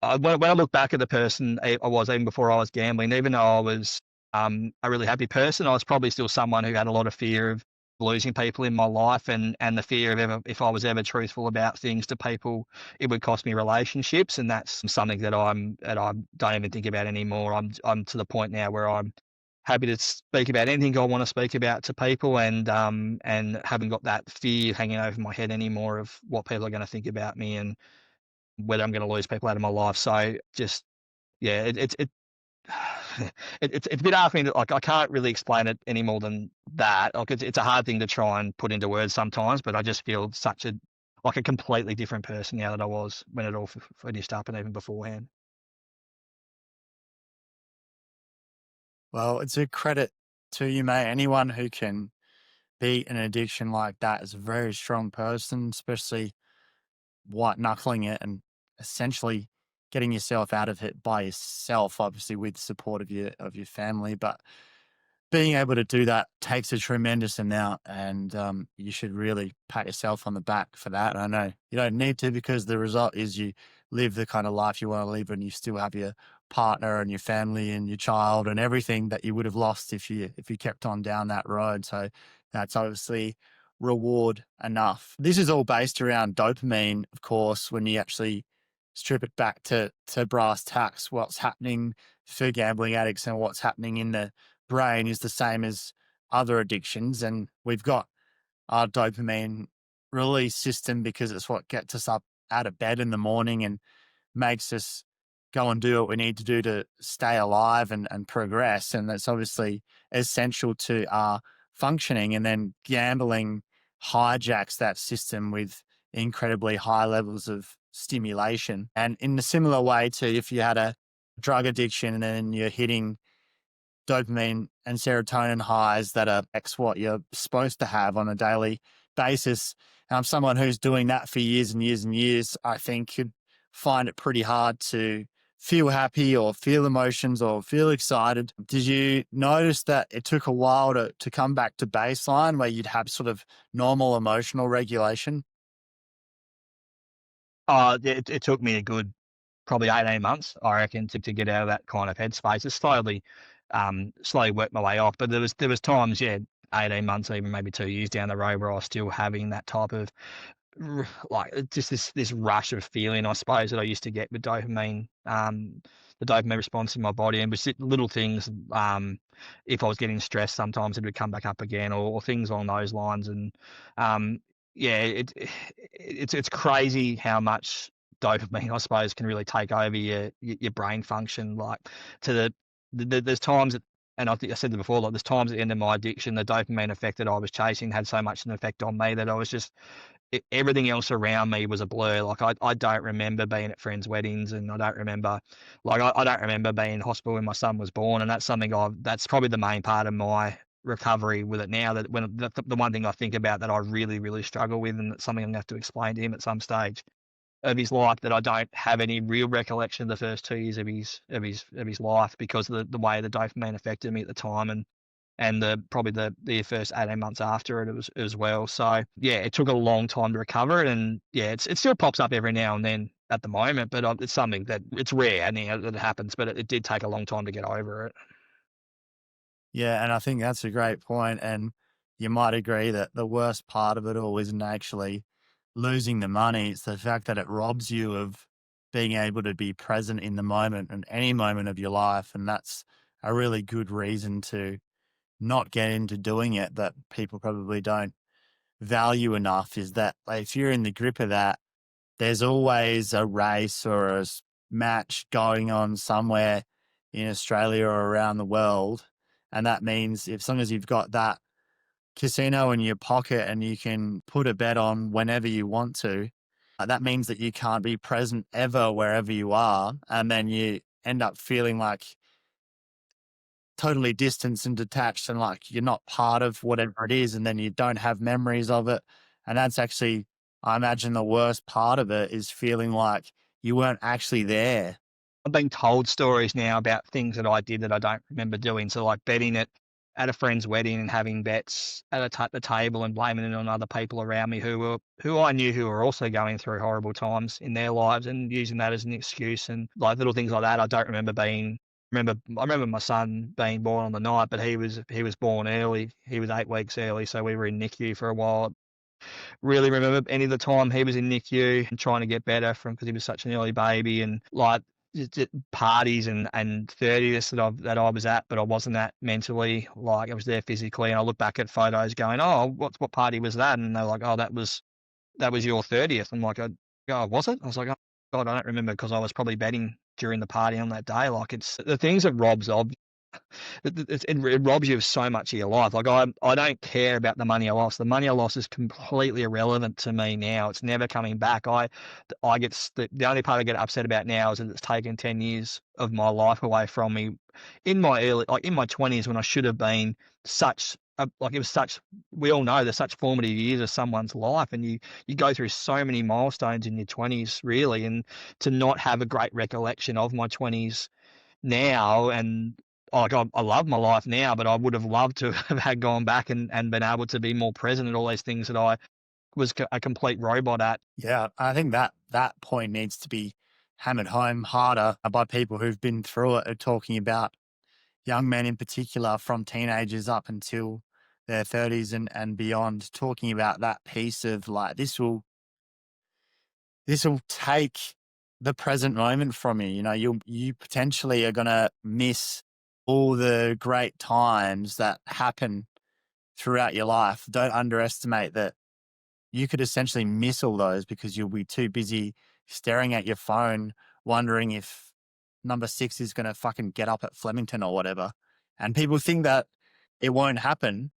when I look back at the person I was even before I was gambling, even though I was a really happy person, I was probably still someone who had a lot of fear of losing people in my life, and the fear of if I was ever truthful about things to people, it would cost me relationships, and that's something that I don't even think about anymore. I'm to the point now where I'm happy to speak about anything I want to speak about to people, and haven't got that fear hanging over my head anymore of what people are going to think about me and whether I'm going to lose people out of my life. So just yeah, it's a bit hard for me to, like, I can't really explain it any more than that. Like, it's a hard thing to try and put into words sometimes, but I just feel like a completely different person now that I was when it all finished up and even beforehand. Well, it's a credit to you, mate. Anyone who can beat an addiction like that is a very strong person, especially white knuckling it and essentially getting yourself out of it by yourself, obviously with the support of your family. But being able to do that takes a tremendous amount, and you should really pat yourself on the back for that. I know you don't need to, because the result is you live the kind of life you want to live, and you still have your partner and your family and your child and everything that you would have lost if you kept on down that road. So that's obviously reward enough. This is all based around dopamine, of course. When you actually strip it back to brass tacks, what's happening for gambling addicts and what's happening in the brain is the same as other addictions. And we've got our dopamine release system because it's what gets us up out of bed in the morning and makes us go and do what we need to do to stay alive and progress. And that's obviously essential to our functioning. And then gambling hijacks that system with incredibly high levels of stimulation. And in a similar way to if you had a drug addiction and then you're hitting dopamine and serotonin highs that are X what you're supposed to have on a daily basis. Someone who's doing that for years and years and years, I think could find it pretty hard to feel happy or feel emotions or feel excited. Did you notice that it took a while to come back to baseline where you'd have sort of normal emotional regulation? It took me a good probably 18 months, I reckon, to get out of that kind of headspace. It's slowly worked my way off, but there was times, yeah, 18 months, even maybe 2 years down the road, where I was still having that type of like just this rush of feeling, I suppose, that I used to get with dopamine, the dopamine response in my body, and was little things. If I was getting stressed, sometimes it would come back up again, or things along those lines. And um, yeah, it's crazy how much dopamine, I suppose, can really take over your brain function. Like, to there's times that, and I think I said it before, like, there's times at the end of my addiction, the dopamine effect that I was chasing had so much an effect on me that I was just everything else around me was a blur. Like, I don't remember being at friends' weddings, and I don't remember, like, I don't remember being in hospital when my son was born. And that's something that's probably the main part of my recovery with it now. That when the one thing I think about that I really, really struggle with, and that's something I'm gonna have to explain to him at some stage of his life, that I don't have any real recollection of the first 2 years of his life, because of the way the dopamine affected me at the time, and probably the first 18 months after it was as well. So yeah, it took a long time to recover, and yeah, it still pops up every now and then at the moment, but it's something that it's rare and that it happens, but it did take a long time to get over it. Yeah, and I think that's a great point. And you might agree that the worst part of it all isn't actually losing the money. It's the fact that it robs you of being able to be present in the moment and any moment of your life. And that's a really good reason to not get into doing it, that people probably don't value enough, is that like, if you're in the grip of that, there's always a race or a match going on somewhere in Australia or around the world. And that means as long as you've got that casino in your pocket and you can put a bet on whenever you want to, that means that you can't be present ever wherever you are. And then you end up feeling like totally distanced and detached and like you're not part of whatever it is. And then you don't have memories of it. And that's actually, I imagine, the worst part of it is feeling like you weren't actually there. I've been told stories now about things that I did that I don't remember doing. So like betting at a friend's wedding and having bets at the table and blaming it on other people around me who I knew who were also going through horrible times in their lives and using that as an excuse, and like little things like that. I don't remember I remember my son being born on the night, but he was born early. He was 8 weeks early, so we were in NICU for a while. Really remember any of the time he was in NICU and trying to get better from because he was such an early baby, and like just parties and 30th that I was at, but I wasn't at mentally. Like I was there physically, and I look back at photos going, oh, what party was that? And they're like, oh, that was your 30th. I'm like, oh, was it? I was like, oh God, I don't remember because I was probably betting during the party on that day. Like it's the things that it robs you of so much of your life. Like I don't care about the money I lost. The money I lost is completely irrelevant to me now. It's never coming back. I get the only part I get upset about now is that it's taken 10 years of my life away from me in my in my 20s when I should have been we all know they're such formative years of someone's life, and you go through so many milestones in your 20s really, and to not have a great recollection of my 20s now, and like I love my life now, but I would have loved to have had gone back and been able to be more present at all these things that I was a complete robot at. Yeah, I think that point needs to be hammered home harder by people who've been through it, are talking about young men in particular from teenagers up until their 30s and beyond, talking about that piece of like, this will take the present moment from you. You know, you potentially are going to miss all the great times that happen throughout your life. Don't underestimate that you could essentially miss all those because you'll be too busy staring at your phone, wondering if number 6 is going to fucking get up at Flemington or whatever. And people think that it won't happen,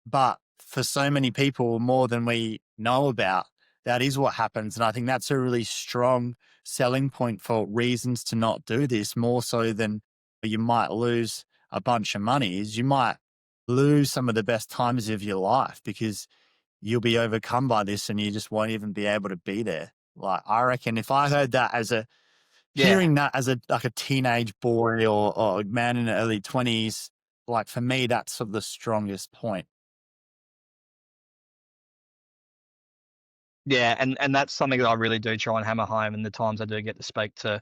but for so many people, more than we know about, that is what happens. And I think that's a really strong selling point for reasons to not do this, more so than you might lose a bunch of money, is you might lose some of the best times of your life because you'll be overcome by this and you just won't even be able to be there. Like, I reckon if I heard that hearing that as a teenage boy or a man in the early 20s, like for me, that's sort of the strongest point. Yeah, and that's something that I really do try and hammer home in the times I do get to speak to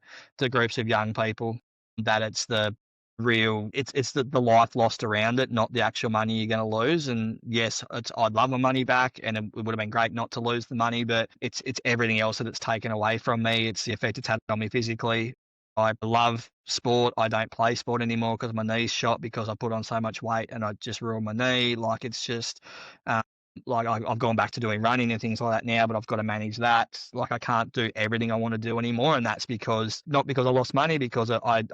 groups of young people, that it's the real it's the life lost around it, not the actual money you're going to lose. And yes, I'd love my money back, and it would have been great not to lose the money, but it's everything else that it's taken away from me. It's the effect it's had on me physically. I love sport. I don't play sport anymore because my knee's shot because I put on so much weight and I just ruined my knee. Like it's just like I've gone back to doing running and things like that now, but I've got to manage that. Like I can't do everything I want to do anymore, and that's not because I lost money, because I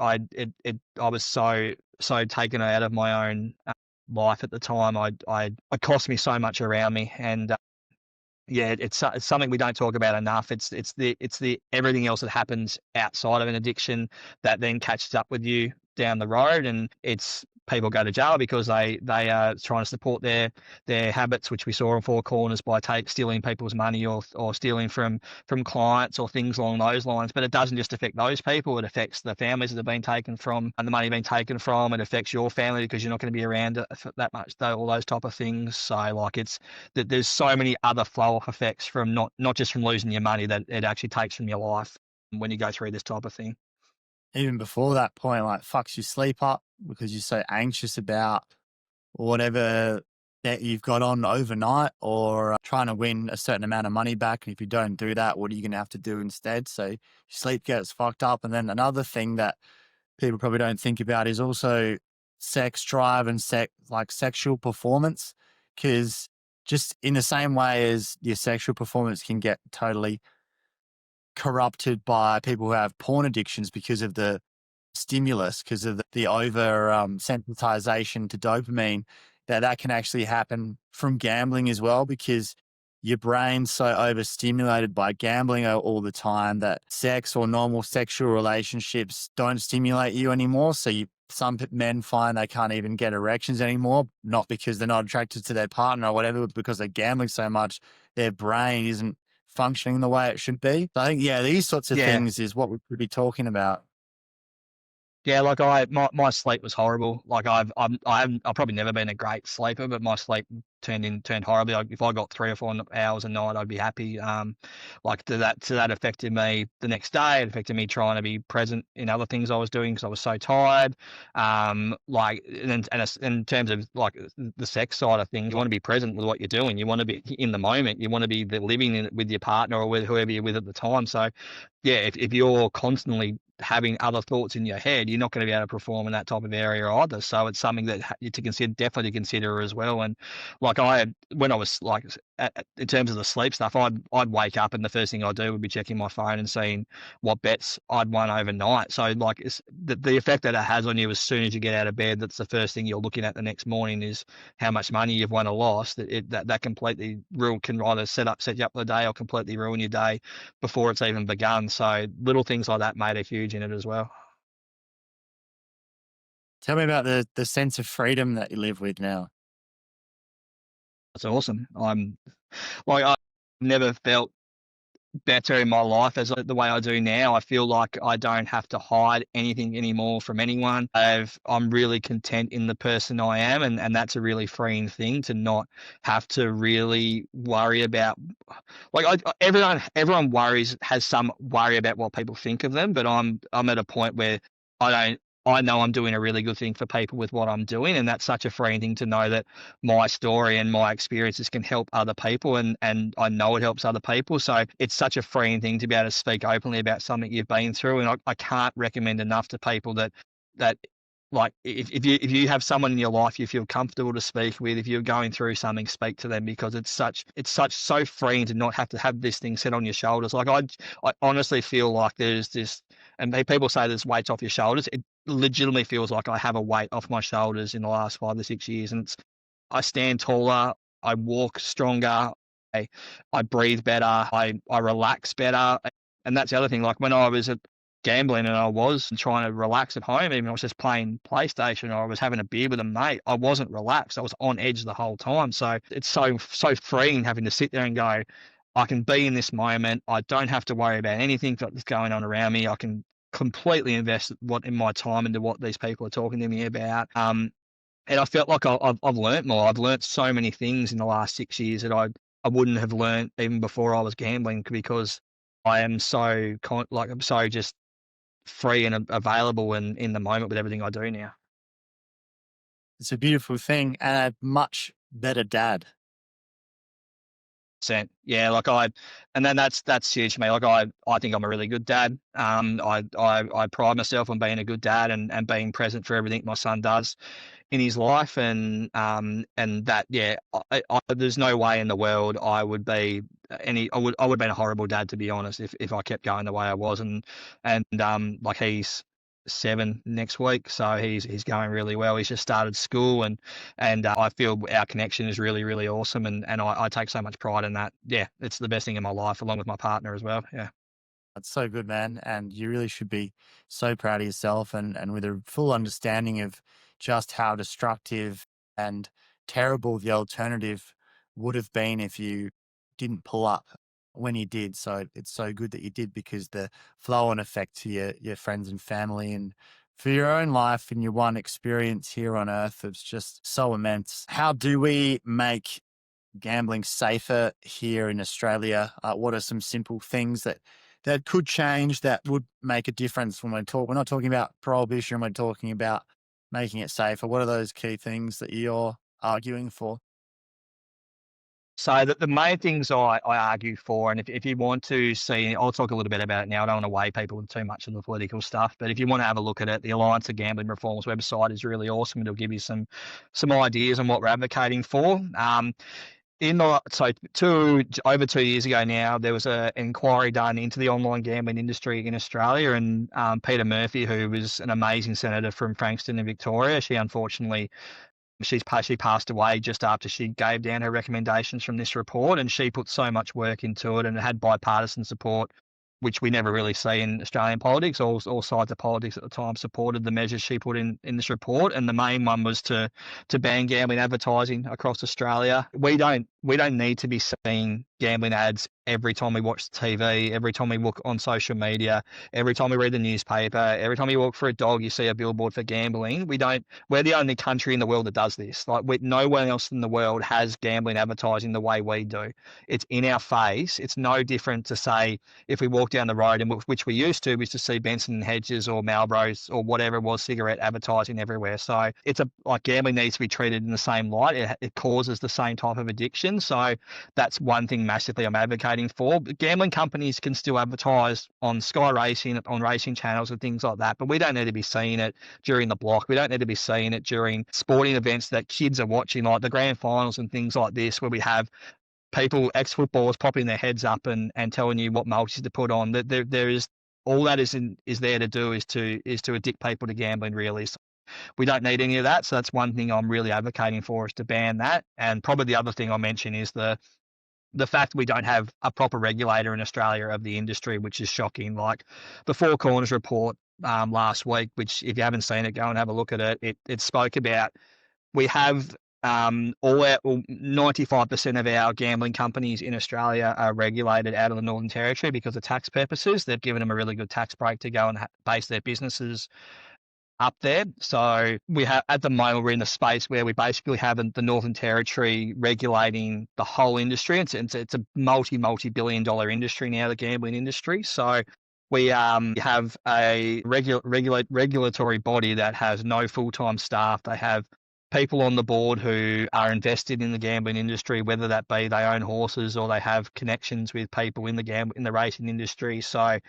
was so taken out of my own life at the time. It cost me so much around me, and yeah, it's something we don't talk about enough. It's the everything else that happens outside of an addiction that then catches up with you down the road, and it's people go to jail because they are trying to support their habits, which we saw in Four Corners, by stealing people's money or stealing from clients or things along those lines. But it doesn't just affect those people; it affects the families that have been taken from and the money being taken from. It affects your family because you're not going to be around for that much, all those type of things. So like it's that there's so many other flow-off effects from not just from losing your money that it actually takes from your life when you go through this type of thing. Even before that point, like fucks your sleep up because you're so anxious about whatever that you've got on overnight, or trying to win a certain amount of money back. And if you don't do that, what are you going to have to do instead? So your sleep gets fucked up. And then another thing that people probably don't think about is also sex drive and sexual performance. Because just in the same way as your sexual performance can get totally corrupted by people who have porn addictions because of the stimulus, because of the over sensitization to dopamine, that can actually happen from gambling as well, because your brain's so overstimulated by gambling all the time that sex or normal sexual relationships don't stimulate you anymore. So some men find they can't even get erections anymore, not because they're not attracted to their partner or whatever, but because they're gambling so much, their brain isn't functioning the way it should be. So I think, these sorts of things is what we could be talking about. Yeah, like my sleep was horrible. Like I've probably never been a great sleeper, but my sleep turned horribly. Like if I got 3 or 4 hours a night, I'd be happy. Like that affected me the next day. It affected me trying to be present in other things I was doing because I was so tired. Like and in terms of like the sex side of things, you want to be present with what you're doing. You want to be in the moment. You want to be living in it with your partner or with whoever you're with at the time. So yeah, if you're constantly having other thoughts in your head, you're not going to be able to perform in that type of area either. So it's something that definitely to consider as well. And like when I was like in terms of the sleep stuff, I'd wake up and the first thing I'd do would be checking my phone and seeing what bets I'd won overnight. So like it's the effect that it has on you as soon as you get out of bed, that's the first thing you're looking at the next morning is how much money you've won or lost. That completely can either set you up for the day or completely ruin your day before it's even begun. So little things like that made a huge in it as well. Tell me about the sense of freedom that you live with now. It's awesome. I've never felt better in my life as the way I do now. I feel like I don't have to hide anything anymore from anyone. I'm really content in the person I am, and that's a really freeing thing to not have to really worry about. Like everyone has some worry about what people think of them, but I'm at a point where I don't. I know I'm doing a really good thing for people with what I'm doing, and that's such a freeing thing to know that my story and my experiences can help other people, and I know it helps other people. So it's such a freeing thing to be able to speak openly about something you've been through, and I can't recommend enough to people that like if you have someone in your life you feel comfortable to speak with, if you're going through something, speak to them, because it's so freeing to not have to have this thing set on your shoulders. Like I honestly feel like there's this, and people say there's weights off your shoulders. It legitimately feels like I have a weight off my shoulders in the last 5 to 6 years, and I stand taller, I walk stronger, I breathe better, I relax better. And that's the other thing. Like when I was gambling and I was trying to relax at home, even I was just playing PlayStation or I was having a beer with a mate, I wasn't relaxed. I was on edge the whole time. So it's so freeing having to sit there and go, I can be in this moment. I don't have to worry about anything that's going on around me. I can completely invest in my time into what these people are talking to me about. And I felt like I've learnt more. I've learnt so many things in the last 6 years that I wouldn't have learnt even before I was gambling, because I am I'm so just free and available and in the moment with everything I do now. It's a beautiful thing and a much better dad. Yeah, and then that's huge for me. Like I think I'm a really good dad. I pride myself on being a good dad and being present for everything my son does in his life, and that there's no way in the world I would be I would have been a horrible dad, to be honest, if I kept going the way I was. And like he's 7 next week, so he's going really well. He's just started school, and I feel our connection is really, really awesome, and I take so much pride in that. Yeah, it's the best thing in my life, along with my partner as well. Yeah. That's so good, man. And you really should be so proud of yourself, and with a full understanding of just how destructive and terrible the alternative would have been if you didn't pull up when you did. So it's so good that you did, because the flow on effect to your friends and family and for your own life and your one experience here on earth is just so immense. How do we make gambling safer here in Australia? What are some simple things that could change, that would make a difference when we're not talking about prohibition, we're talking about making it safer? What are those key things that you're arguing for? So the main things I argue for, and if you want to see, I'll talk a little bit about it now. I don't want to weigh people with too much of the political stuff, but if you want to have a look at it, the Alliance of Gambling Reform's website is really awesome. It'll give you some ideas on what we're advocating for. Over 2 years ago now, there was an inquiry done into the online gambling industry in Australia, and Peter Murphy, who was an amazing senator from Frankston in Victoria, she passed away just after she gave down her recommendations from this report, and she put so much work into it, and it had bipartisan support, which we never really see in Australian politics. All sides of politics at the time supported the measures she put in this report, and the main one was to ban gambling advertising across Australia. We don't need to be seeing gambling ads every time we watch the TV, every time we look on social media, every time we read the newspaper, every time you walk for a dog, you see a billboard for gambling. We're the only country in the world that does this. No one else in the world has gambling advertising the way we do. It's in our face. It's no different to, say, if we walk down the road, and which we used to see Benson and Hedges or Marlboro's or whatever it was, cigarette advertising everywhere. So gambling needs to be treated in the same light. It causes the same type of addiction. So that's one thing massively I'm advocating for. But gambling companies can still advertise on Sky Racing, on racing channels and things like that, but we don't need to be seeing it during the block. We don't need to be seeing it during sporting events that kids are watching, like the grand finals and things like this, where we have people, ex-footballers, popping their heads up and telling you what multis to put on. There is all that is there to do is to addict people to gambling, really. So we don't need any of that. So that's one thing I'm really advocating for, is to ban that. And probably the other thing I'll mention is the fact we don't have a proper regulator in Australia of the industry, which is shocking. Like the Four Corners report last week, which if you haven't seen it, go and have a look at it. It spoke about, we have 95% of our gambling companies in Australia are regulated out of the Northern Territory because of tax purposes. They've given them a really good tax break to go and base their businesses up there. So we have, at the moment, we're in a space where we basically have the Northern Territory regulating the whole industry. It's a multi-billion-dollar industry now, the gambling industry. So we have a regulatory body that has no full-time staff. They have people on the board who are invested in the gambling industry, whether that be they own horses or they have connections with people in the racing industry. So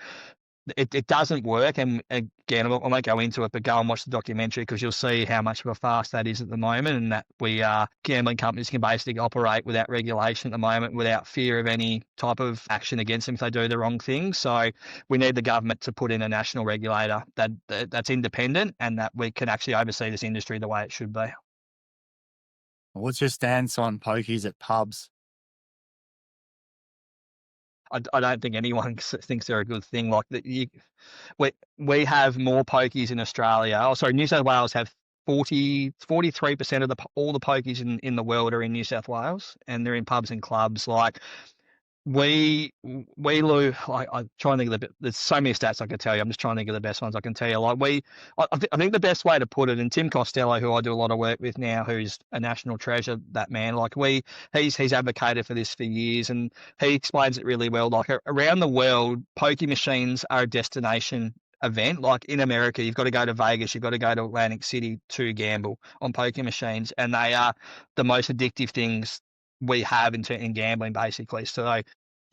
it doesn't work. And again, I won't go into it, but go and watch the documentary, because you'll see how much of a farce that is at the moment, and that gambling companies can basically operate without regulation at the moment, without fear of any type of action against them if they do the wrong thing. So we need the government to put in a national regulator that's independent and that we can actually oversee this industry the way it should be. What's your stance on pokies at pubs? I don't think anyone thinks they're a good thing. We have more pokies in Australia. Oh, sorry, New South Wales have 43% of all the pokies in the world are in New South Wales, and they're in pubs and clubs. Like we lose. I'm trying to think of there's so many stats I could tell you. I'm just trying to think of the best ones I can tell you. I think the best way to put it, and Tim Costello, who I do a lot of work with now, who's a national treasure, that man, he's advocated for this for years, and he explains it really well. Like around the world, pokie machines are a destination event. Like in America, you've got to go to Vegas, you've got to go to Atlantic City to gamble on pokie machines, and they are the most addictive things we have in gambling, basically. So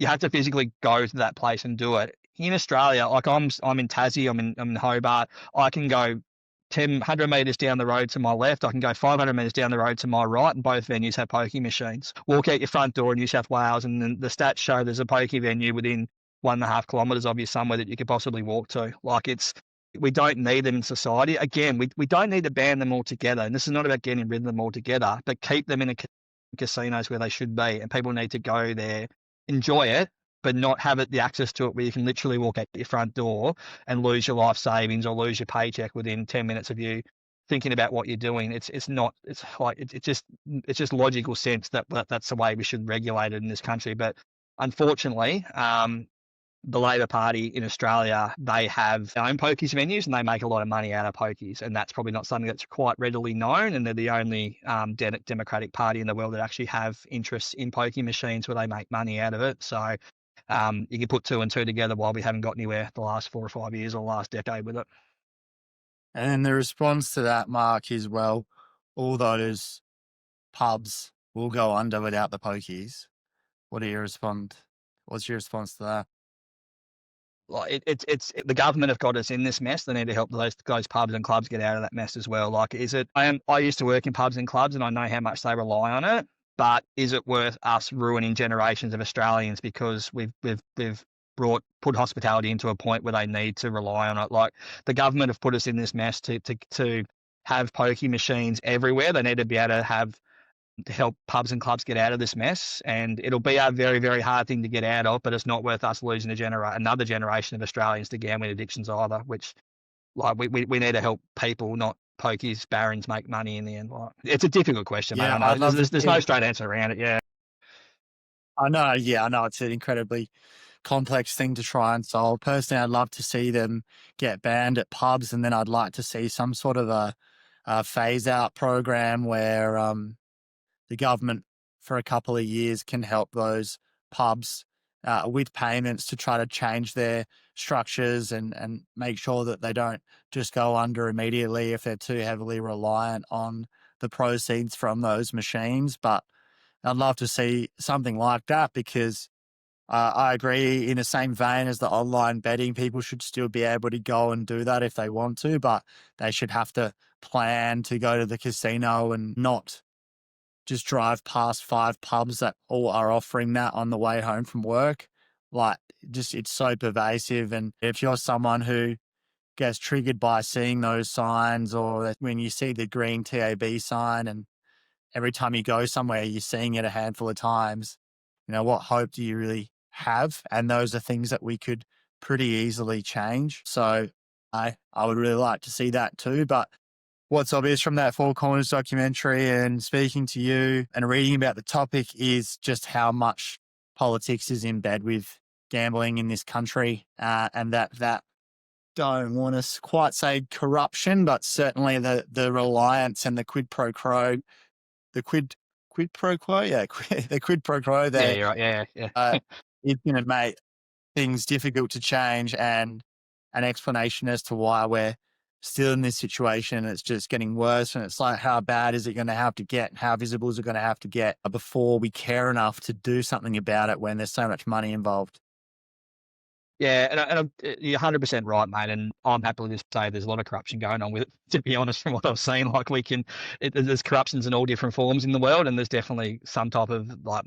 you have to physically go to that place and do it. In Australia, like I'm in Tassie, I'm in Hobart, I can go 100 metres down the road to my left, I can go 500 metres down the road to my right, and both venues have pokie machines. Walk out your front door in New South Wales, and then the stats show there's a pokie venue within 1.5 kilometres of you somewhere that you could possibly walk to. We don't need them in society. Again, we don't need to ban them altogether, and this is not about getting rid of them altogether, but keep them in casinos where they should be, and people need to go there, enjoy it, but not have the access to it where you can literally walk out your front door and lose your life savings or lose your paycheck within 10 minutes of you thinking about what you're doing. It's just logical sense that's the way we should regulate it in this country. But unfortunately, the Labor Party in Australia, they have their own pokies venues, and they make a lot of money out of pokies, and that's probably not something that's quite readily known, and they're the only Democratic Party in the world that actually have interests in pokie machines where they make money out of it. So you can put two and two together while we haven't got anywhere the last 4 or 5 years or last decade with it. And the response to that, Mark, is, well, all those pubs will go under without the pokies. What's your response to that? Like it's the government have got us in this mess. They need to help those pubs and clubs get out of that mess as well. Like, I used to work in pubs and clubs, and I know how much they rely on it. But is it worth us ruining generations of Australians because we've put hospitality into a point where they need to rely on it? Like, the government have put us in this mess to have pokey machines everywhere. They need to be able to help pubs and clubs get out of this mess, and it'll be a very, very hard thing to get out of, but it's not worth us losing another generation of Australians to gambling addictions either, which, like, we need to help people, not pokies, barons, make money in the end. Like, it's a difficult question, mate. Yeah, I know I'd love to there's hear. no straight answer around it. Yeah. I know. Yeah, I know it's an incredibly complex thing to try and solve. Personally, I'd love to see them get banned at pubs, and then I'd like to see some sort of a phase out program where the government for a couple of years can help those pubs with payments to try to change their structures and make sure that they don't just go under immediately if they're too heavily reliant on the proceeds from those machines. But I'd love to see something like that because I agree, in the same vein as the online betting, people should still be able to go and do that if they want to, but they should have to plan to go to the casino and not just drive past 5 pubs that all are offering that on the way home from work. Like, just it's so pervasive. And if you're someone who gets triggered by seeing those signs, or when you see the green TAB sign and every time you go somewhere, you're seeing it a handful of times, what hope do you really have? And those are things that we could pretty easily change. So I would really like to see that too. But what's obvious from that Four Corners documentary and speaking to you and reading about the topic is just how much politics is in bed with gambling in this country, and that don't want to quite say corruption, but certainly the reliance and the quid pro quo, the quid pro quo, yeah, the quid pro quo Yeah, there, you're right. Yeah. is going to make things difficult to change, and an explanation as to why we're still in this situation. It's just getting worse. And it's like, how bad is it going to have to get? How visible is it going to have to get before we care enough to do something about it when there's so much money involved? Yeah, you're 100% right, mate. And I'm happy to say there's a lot of corruption going on with it. To be honest, from what I've seen, like, there's corruptions in all different forms in the world, and there's definitely some type of, like,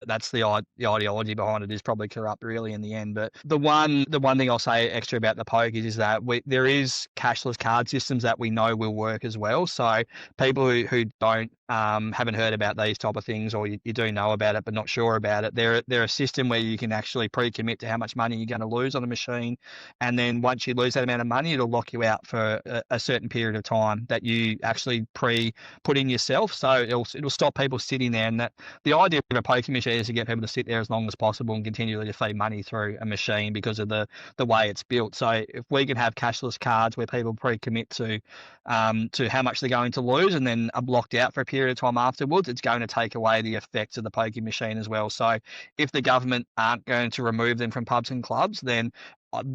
that's the ideology behind it is probably corrupt, really, in the end. But the one thing I'll say extra about the pokies is that there is cashless card systems that we know will work as well. So people who don't haven't heard about these type of things, or you do know about it but not sure about it, they're a system where you can actually pre-commit to how much money you're going to lose on the machine, and then once you lose that amount of money, it'll lock you out for a certain period of time that you actually put in yourself. So it'll stop people sitting there, and that the idea of a poker machine is to get people to sit there as long as possible and continually to feed money through a machine because of the way it's built. So if we can have cashless cards where people pre-commit to how much they're going to lose and then are blocked out for a period of time afterwards, it's going to take away the effects of the poker machine as well. So if the government aren't going to remove them from pubs and clubs, then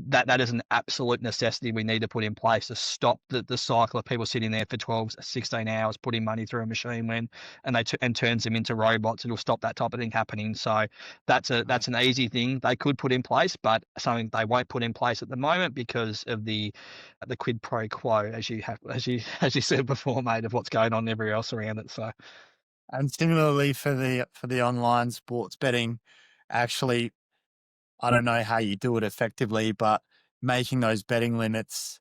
that is an absolute necessity we need to put in place to stop the cycle of people sitting there for 12, 16 hours putting money through a machine and turns them into robots. It'll stop that type of thing happening. So that's an easy thing they could put in place, but something they won't put in place at the moment because of the quid pro quo, as you said before, mate, of what's going on everywhere else around it. So. And similarly for the online sports betting, actually, I don't know how you do it effectively, but making those betting limits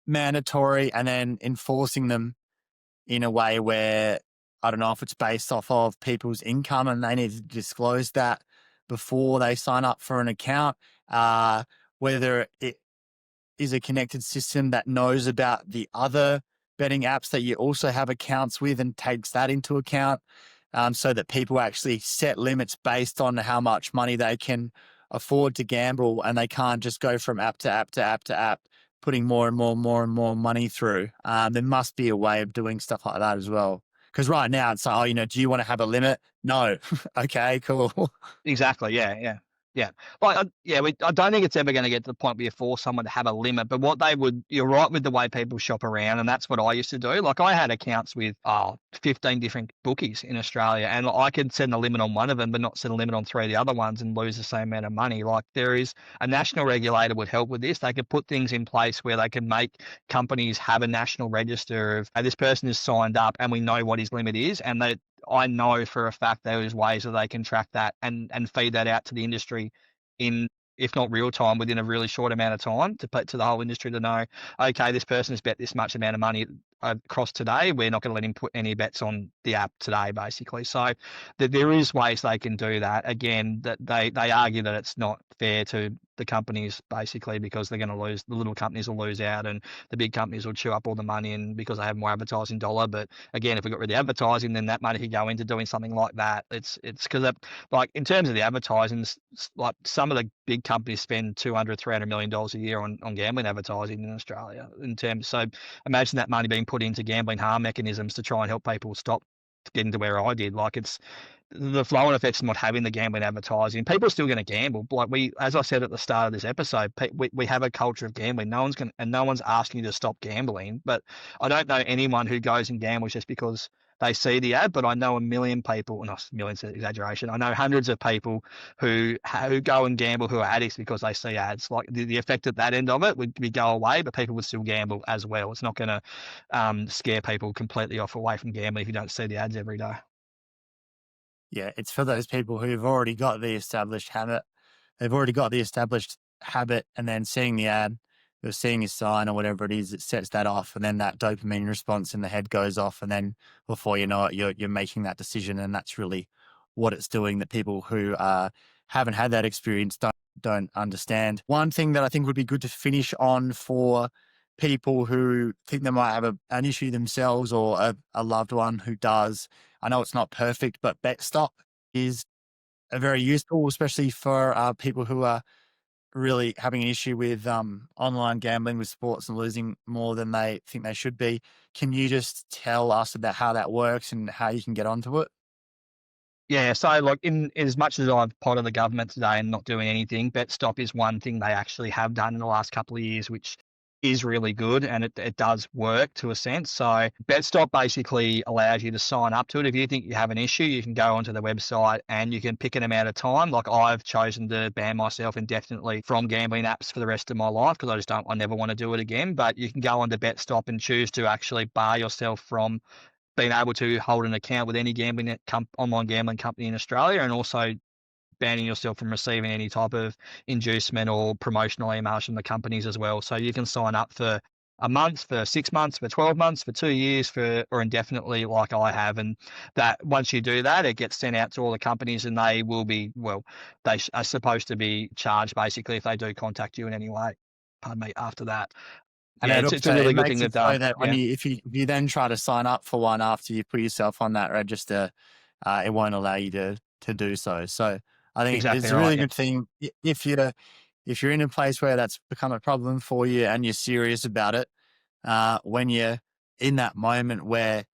mandatory and then enforcing them in a way where, I don't know if it's based off of people's income and they need to disclose that before they sign up for an account, whether it is a connected system that knows about the other betting apps that you also have accounts with and takes that into account, so that people actually set limits based on how much money they can afford to gamble, and they can't just go from app to app to app to app, putting more and more money through. There must be a way of doing stuff like that as well. Because right now it's like, do you want to have a limit? No. Okay, cool. Exactly. Yeah. Yeah. I don't think it's ever going to get to the point where you force someone to have a limit. But you're right with the way people shop around. And that's what I used to do. Like I had accounts with 15 different bookies in Australia. And I could set a limit on one of them, but not set a limit on three of the other ones and lose the same amount of money. Like there is a national regulator would help with this. They could put things in place where they can make companies have a national register of, hey, this person is signed up and we know what his limit is. And I know for a fact there is ways that they can track that and feed that out to the industry in, if not real time, within a really short amount of time to put to the whole industry to know, okay, this person has bet this much amount of money across today. We're not going to let him put any bets on the app today, basically. So there is ways they can do that. Again, that they argue that it's not fair to the companies basically because they're going to lose, the little companies will lose out and the big companies will chew up all the money and because they have more advertising dollar. But again, if we got rid of the advertising, then that money could go into doing something like that. It's because like in terms of the advertising, like some of the big companies spend $200-300 million a year on gambling advertising in Australia. So imagine that money being put into gambling harm mechanisms to try and help people stop getting to where I did. Like it's the flow-on effects of not having the gambling advertising. People are still going to gamble. Like as I said at the start of this episode, we have a culture of gambling. No one's asking you to stop gambling. But I don't know anyone who goes and gambles just because they see the ad. But I know a million people, not millions, exaggeration. I know hundreds of people who go and gamble who are addicts because they see ads. Like the effect at that end of it would go away, but people would still gamble as well. It's not going to scare people completely away from gambling if you don't see the ads every day. Yeah, it's for those people who've already got the established habit. They've already got the established habit, and then seeing the ad, or seeing a sign or whatever it is, it sets that off, and then that dopamine response in the head goes off, and then before you know it, you're making that decision, and that's really what it's doing. That people who haven't had that experience don't understand. One thing that I think would be good to finish on for people who think they might have an issue themselves or a loved one who does. I know it's not perfect, but BetStop is a very useful, especially for people who are really having an issue with online gambling with sports and losing more than they think they should be. Can you just tell us about how that works and how you can get onto it? Yeah, so like in as much as I've potted the government today and not doing anything, BetStop is one thing they actually have done in the last couple of years, which is really good and it does work to a sense. So BetStop basically allows you to sign up to it. If you think you have an issue, you can go onto the website and you can pick an amount of time. Like I've chosen to ban myself indefinitely from gambling apps for the rest of my life because I never want to do it again. But you can go onto BetStop and choose to actually bar yourself from being able to hold an account with any online gambling company in Australia, and also banning yourself from receiving any type of inducement or promotional emails from the companies as well. So you can sign up for a month, for 6 months, for 12 months, for 2 years, or indefinitely, like I have. And that once you do that, it gets sent out to all the companies, and they will be they are supposed to be charged basically if they do contact you in any way. Pardon me. After that, And yeah, it's a really it good thing makes they've it so done. that when Yeah, if you then try to sign up for one after you put yourself on that register, it won't allow you to do so. So I think exactly it's a right. really Yeah. good thing if you're in a place where that's become a problem for you and you're serious about it. When you're in that moment where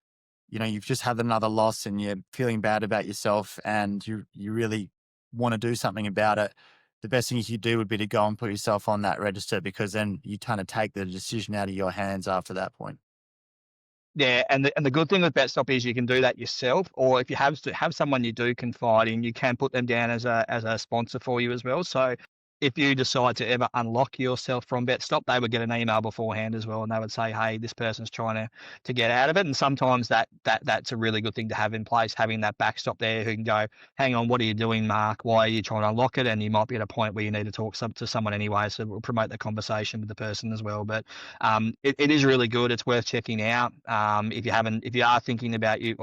you've just had another loss and you're feeling bad about yourself and you really want to do something about it, the best thing you could do would be to go and put yourself on that register, because then you kind of take the decision out of your hands after that point. Yeah, and the good thing with BetStop is you can do that yourself, or if you have someone you do confide in, you can put them down as a sponsor for you as well. So if you decide to ever unlock yourself from BetStop, they would get an email beforehand as well, and they would say, "Hey, this person's trying to get out of it." And sometimes that's a really good thing to have in place, having that backstop there who can go, "Hang on, what are you doing, Mark? Why are you trying to unlock it?" And you might be at a point where you need to talk to someone anyway, so we'll promote the conversation with the person as well. But it is really good. It's worth checking out. If you are thinking about you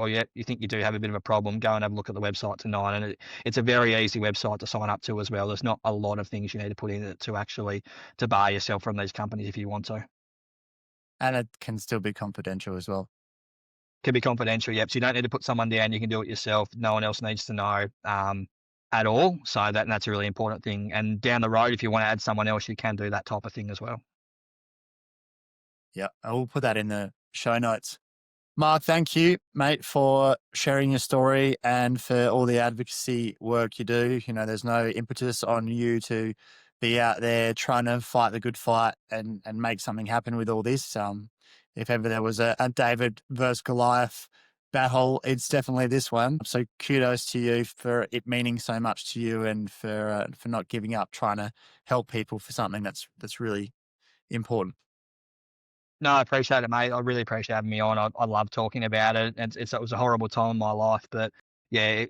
think you do have a bit of a problem, go and have a look at the website tonight. And it's a very easy website to sign up to as well. There's not a lot of things you need to put in it to actually to bar yourself from these companies if you want to. And it can still be confidential as well. Can be confidential, yep. So you don't need to put someone down. You can do it yourself. No one else needs to know at all. So that's a really important thing. And down the road, if you want to add someone else, you can do that type of thing as well. Yeah, I will put that in the show notes. Mark, thank you, mate, for sharing your story and for all the advocacy work you do. You know, there's no impetus on you to be out there trying to fight the good fight and make something happen with all this. If ever there was a David versus Goliath battle, it's definitely this one. So kudos to you for it meaning so much to you and for not giving up, trying to help people for something that's really important. No, I appreciate it, mate. I really appreciate having me on. I love talking about it. It was a horrible time in my life, but yeah,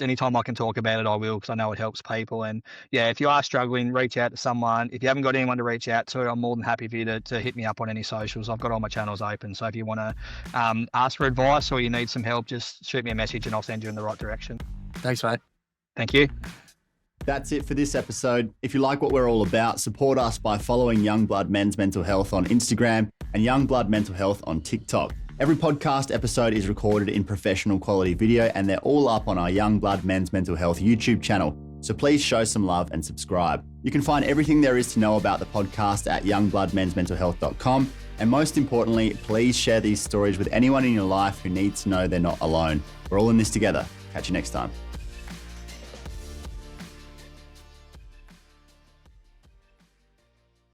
anytime I can talk about it, I will, because I know it helps people. And yeah, if you are struggling, reach out to someone. If you haven't got anyone to reach out to, I'm more than happy for you to hit me up on any socials. I've got all my channels open. So if you want to ask for advice or you need some help, just shoot me a message and I'll send you in the right direction. Thanks, mate. Thank you. That's it for this episode. If you like what we're all about, support us by following Young Blood Men's Mental Health on Instagram and Young Blood Mental Health on TikTok. Every podcast episode is recorded in professional quality video and they're all up on our Young Blood Men's Mental Health YouTube channel. So please show some love and subscribe. You can find everything there is to know about the podcast at youngbloodmensmentalhealth.com. And most importantly, please share these stories with anyone in your life who needs to know they're not alone. We're all in this together. Catch you next time.